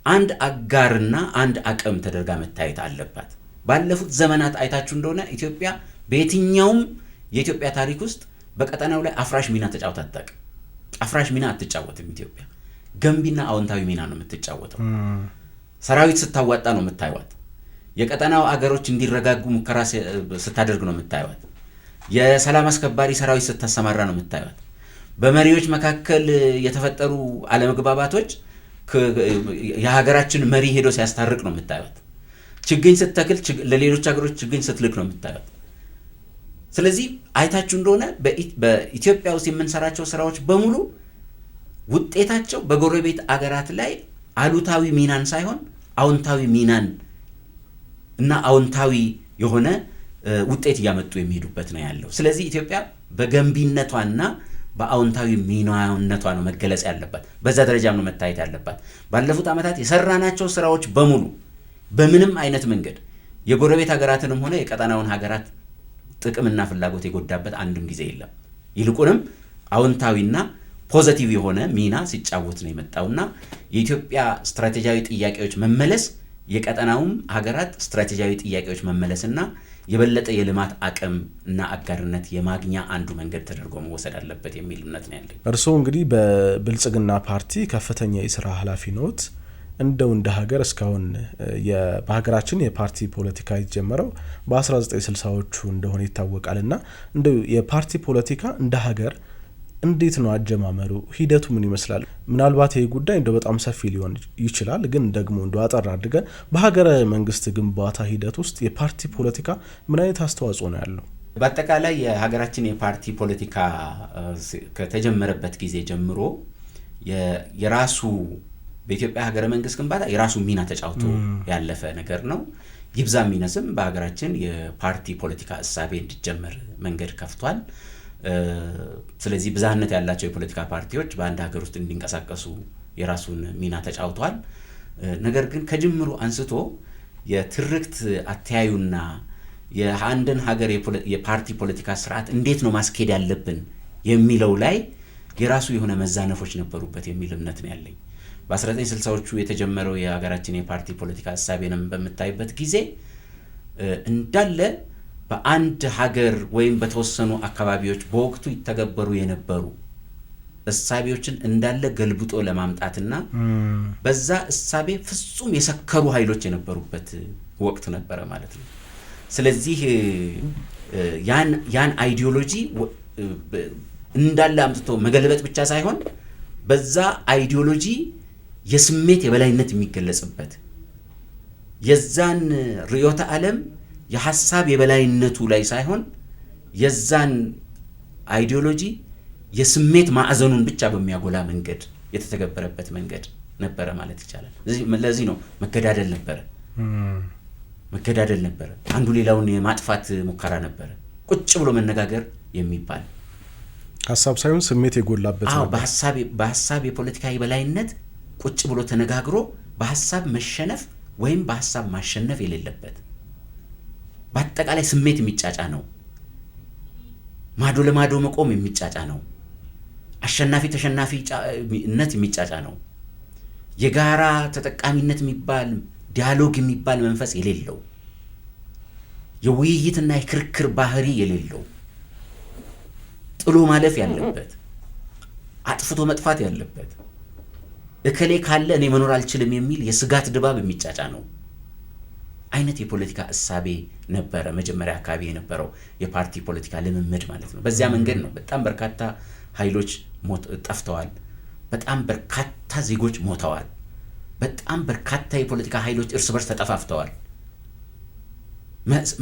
Speaker 1: አንድ አጋርና አንድ አቅም ተደርጋ መታየት አለባት። ባለፉት ዘመናት አይታችሁ እንደሆነ ኢትዮጵያ በየትኛውም የኢትዮጵያ ታሪክ ውስጥ በቀጠናው ላይ አፍራሽ ሚና ተጫውታ አታውቅም። አፍራሽ ሚና አትጫወትም። ኢትዮጵያ ገንቢና አዎንታዊ ሚና ነው የምትጫወተው። ሰራዊት ስታዋጣ ነው የምታዩት። የቀጠናው አገሮች እንዲረጋጉ ሙከራ ስታደርግ ነው የምታዩት። የሰላም አስከባሪ ሰራዊት ስታሰማራ ነው የምታዩት። በመሪዎች መካከል የተፈጠሩ አለመግባባቶች የሀገራችን መሪ ሄዶ ሲያስታርቅ ነው የምታዩት። ችግኝ ስትተክል ለሌሎች ሀገሮች ችግኝ ስትልክ ነው የምታዩት። ስለዚህ አይታችሁ እንደሆነ በኢትዮጵያ ውስጥ የምንሰራቸው ስራዎች በሙሉ ውጤታቸው በጎረቤት አገራት ላይ አሉታዊ ሚናን ሳይሆን አዎንታዊ ሚናን እና አዎንታዊ የሆነ ውጤት እያመጡ የሚሄዱበት ነው ያለው። ስለዚህ ኢትዮጵያ በገንቢነቷና በአዎንታዊ ሚናነቷ ነው መገለጽ ያለባት። በዛ ደረጃም ነው መታየት ያለባት። ባለፉት ዓመታት የሰራናቸው ስራዎች በሙሉ በምንም አይነት መንገድ የጎረቤት ሀገራትንም ሆነ የቀጠናውን ሀገራት ጥቅምና ፍላጎት የጎዳበት አንድም ጊዜ የለም። ይልቁንም አዎንታዊና ፖዘቲቭ የሆነ ሚና ሲጫወት ነው የመጣውና የኢትዮጵያ ስትራቴጂያዊ ጥያቄዎች መመለስ የቀጠናውም ሀገራት ስትራቴጂያዊ ጥያቄዎች መመለስና የበለጠ የልማት አቅም እና አጋርነት የማግኛ አንዱ መንገድ ተደርጎ መወሰድ አለበት የሚል እምነት ነው ያለኝ።
Speaker 2: እርስዎ እንግዲህ በብልጽግና ፓርቲ ከፍተኛ የስራ ኃላፊ ነዎት። እንደው እንደ ሀገር እስካሁን በሀገራችን የፓርቲ ፖለቲካ የተጀመረው በ1960ዎቹ እንደሆነ ይታወቃልና እንደው የፓርቲ ፖለቲካ እንደ ሀገር እንዴት ነው አጀማመሩ? ሂደቱ ምን ይመስላል? ምናልባት ይሄ ጉዳይ እንደው በጣም ሰፊ ሊሆን ይችላል፣ ግን ደግሞ እንደው አጠር አድርገን በሀገረ መንግስት ግንባታ ሂደት ውስጥ የፓርቲ ፖለቲካ ምን አይነት አስተዋጽኦ ነው ያለው?
Speaker 1: በአጠቃላይ የሀገራችን የፓርቲ ፖለቲካ ከተጀመረበት ጊዜ ጀምሮ የራሱ በኢትዮጵያ ሀገረ መንግስት ግንባታ የራሱ ሚና ተጫውቶ ያለፈ ነገር ነው። ይብዛ ሚነስም በሀገራችን የፓርቲ ፖለቲካ እሳቤ እንዲጀመር መንገድ ከፍቷል። ስለዚህ ብዛነት ያላቸው የፖለቲካ ፓርቲዎች በአንድ ሀገር ውስጥ እንዲንቀሳቀሱ የራሱን ሚና ተጫውቷል። ነገር ግን ከጅምሩ አንስቶ የትርክት አተያዩና የአንድን ሀገር የፓርቲ ፖለቲካ ስርዓት እንዴት ነው ማስኬድ ያለብን የሚለው ላይ የራሱ የሆነ መዛነፎች ነበሩበት የሚል እምነት ነው ያለኝ። በ1960ዎቹ የተጀመረው የሀገራችን የፓርቲ ፖለቲካ እሳቤንም በምታይበት ጊዜ እንዳለ በአንድ ሀገር ወይም በተወሰኑ አካባቢዎች በወቅቱ ይተገበሩ የነበሩ እሳቤዎችን እንዳለ ገልብጦ ለማምጣትና በዛ እሳቤ ፍጹም የሰከሩ ኃይሎች የነበሩበት ወቅት ነበረ ማለት ነው። ስለዚህ ያን አይዲዮሎጂ እንዳለ አምጥቶ መገልበጥ ብቻ ሳይሆን በዛ አይዲዮሎጂ የስሜት የበላይነት የሚገለጽበት የዛን ርዕዮተ ዓለም የሐሳብ የበላይነቱ ላይ ሳይሆን የዛን አይዲዮሎጂ የስሜት ማዕዘኑን ብቻ በሚያጎላ መንገድ የተተገበረበት መንገድ ነበረ ማለት ይቻላል። ለዚህ ነው መገዳደል ነበረ። አንዱ ሌላውን የማጥፋት ሙከራ ነበረ። ቁጭ ብሎ መነጋገር የሚባል
Speaker 2: ሐሳብ ሳይሆን ስሜት የጎላበት ነው።
Speaker 1: በሐሳብ የፖለቲካ የበላይነት ቁጭ ብሎ ተነጋግሮ በሐሳብ መሸነፍ ወይም በሐሳብ ማሸነፍ የሌለበት በአጠቃላይ ስሜት የሚጫጫ ነው። ማዶ ለማዶ መቆም የሚጫጫ ነው። አሸናፊ ተሸናፊነት የሚጫጫ ነው። የጋራ ተጠቃሚነት የሚባል ዲያሎግ የሚባል መንፈስ የሌለው የውይይትና የክርክር ባህሪ የሌለው ጥሎ ማለፍ ያለበት አጥፍቶ መጥፋት ያለበት እከሌ ካለ እኔ መኖር አልችልም የሚል የስጋት ድባብ የሚጫጫ ነው አይነት የፖለቲካ እሳቤ ነበረ መጀመሪያ አካባቢ የነበረው የፓርቲ ፖለቲካ ልምምድ ማለት ነው። በዚያ መንገድ ነው በጣም በርካታ ኃይሎች ጠፍተዋል። በጣም በርካታ ዜጎች ሞተዋል። በጣም በርካታ የፖለቲካ ኃይሎች እርስ በርስ ተጠፋፍተዋል።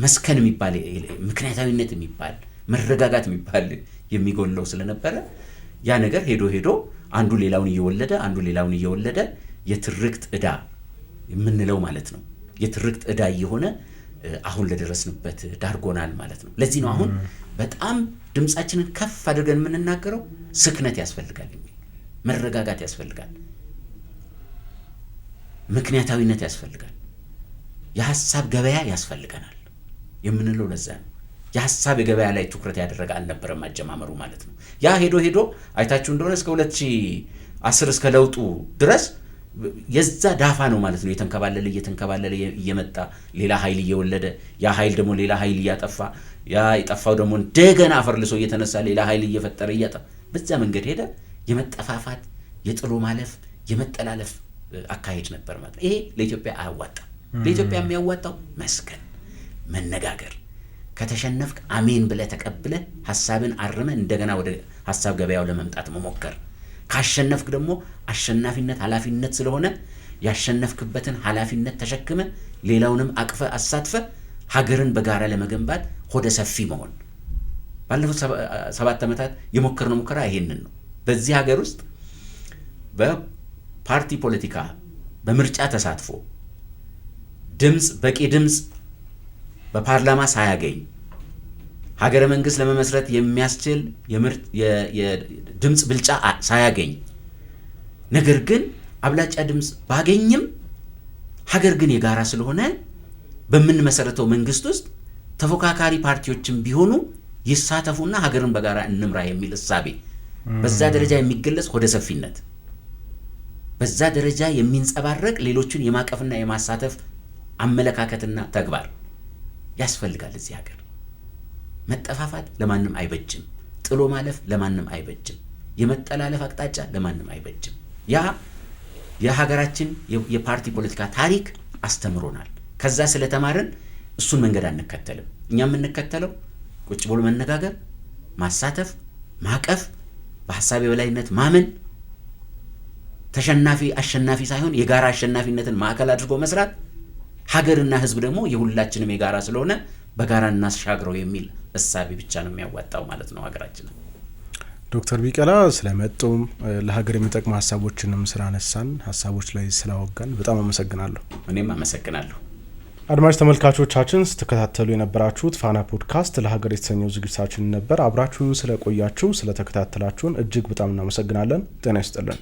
Speaker 1: መስከን የሚባል ምክንያታዊነት የሚባል መረጋጋት የሚባል የሚጎለው ስለነበረ ያ ነገር ሄዶ አንዱ ሌላውን እየወለደ የትርክት ዕዳ የምንለው ማለት ነው። የትርክት ዕዳ እየሆነ አሁን ለደረስንበት ዳርጎናል ማለት ነው። ለዚህ ነው አሁን በጣም ድምጻችንን ከፍ አድርገን የምንናገረው ስክነት ያስፈልጋል፣ መረጋጋት ያስፈልጋል፣ ምክንያታዊነት ያስፈልጋል፣ የሐሳብ ገበያ ያስፈልገናል የምንለው ለዛ ነው። የሐሳብ ገበያ ላይ ትኩረት ያደረገ አልነበረም አጀማመሩ ማለት ነው። ያ ሄዶ አይታችሁ እንደሆነ እስከ 2010 እስከ ለውጡ ድረስ የዛ ዳፋ ነው ማለት ነው። እየተንከባለለ እየመጣ ሌላ ኃይል እየወለደ ያ ኃይል ደግሞ ሌላ ኃይል እያጠፋ ያ የጠፋው ደግሞ እንደገና አፈርልሶ እየተነሳ ሌላ ኃይል እየፈጠረ እያጠፋ በዛ መንገድ ሄደ። የመጠፋፋት የጥሎ ማለፍ የመጠላለፍ አካሄድ ነበር ማለት ነው። ይሄ ለኢትዮጵያ አያዋጣም። ለኢትዮጵያ የሚያዋጣው መስከን፣ መነጋገር፣ ከተሸነፍክ አሜን ብለህ ተቀብለህ ሐሳብን አርመህ እንደገና ወደ ሐሳብ ገበያው ለመምጣት መሞከር፣ ካሸነፍክ ደግሞ አሸናፊነት ኃላፊነት ስለሆነ ያሸነፍክበትን ኃላፊነት ተሸክመ ሌላውንም አቅፈ አሳትፈ ሀገርን በጋራ ለመገንባት ሆደ ሰፊ መሆን። ባለፉት 7 ዓመታት የሞከርነው ሙከራ ይሄንን ነው። በዚህ ሀገር ውስጥ በፓርቲ ፖለቲካ በምርጫ ተሳትፎ በቂ ድምፅ በፓርላማ ሳያገኝ ሀገረ መንግስት ለመመስረት የሚያስችል የድምፅ ብልጫ ሳያገኝ ነገር ግን አብላጫ ድምፅ ባገኝም ሀገር ግን የጋራ ስለሆነ በምንመሰረተው መንግስት ውስጥ ተፎካካሪ ፓርቲዎችም ቢሆኑ ይሳተፉና ሀገርን በጋራ እንምራ የሚል እሳቤ በዛ ደረጃ የሚገለጽ ሆደ ሰፊነት በዛ ደረጃ የሚንጸባረቅ ሌሎችን የማቀፍና የማሳተፍ አመለካከትና ተግባር ያስፈልጋል። እዚህ ሀገር መጠፋፋት ለማንም አይበጅም። ጥሎ ማለፍ ለማንም አይበጅም። የመጠላለፍ አቅጣጫ ለማንም አይበጅም። ያ የሀገራችን የፓርቲ ፖለቲካ ታሪክ አስተምሮናል። ከዛ ስለተማርን እሱን መንገድ አንከተልም። እኛ የምንከተለው ቁጭ ብሎ መነጋገር፣ ማሳተፍ፣ ማቀፍ፣ በሐሳብ የበላይነት ማመን፣ ተሸናፊ አሸናፊ ሳይሆን የጋራ አሸናፊነትን ማዕከል አድርጎ መስራት፣ ሀገርና ሕዝብ ደግሞ የሁላችንም የጋራ ስለሆነ በጋራ እናሻግረው የሚል እሳቤ ብቻ ነው የሚያዋጣው ማለት ነው ሀገራችን።
Speaker 2: ዶክተር ቢቀላ ስለመጡም ለሀገር የሚጠቅሙ ሀሳቦችንም ስላነሳን ሀሳቦች ላይ ስላወጋን በጣም አመሰግናለሁ።
Speaker 1: እኔም አመሰግናለሁ።
Speaker 2: አድማጭ ተመልካቾቻችን ስትከታተሉ የነበራችሁት ፋና ፖድካስት ለሀገር የተሰኘው ዝግጅታችን ነበር። አብራችሁን ስለቆያችሁ ስለተከታተላችሁን እጅግ በጣም እናመሰግናለን። ጤና ይስጥልን።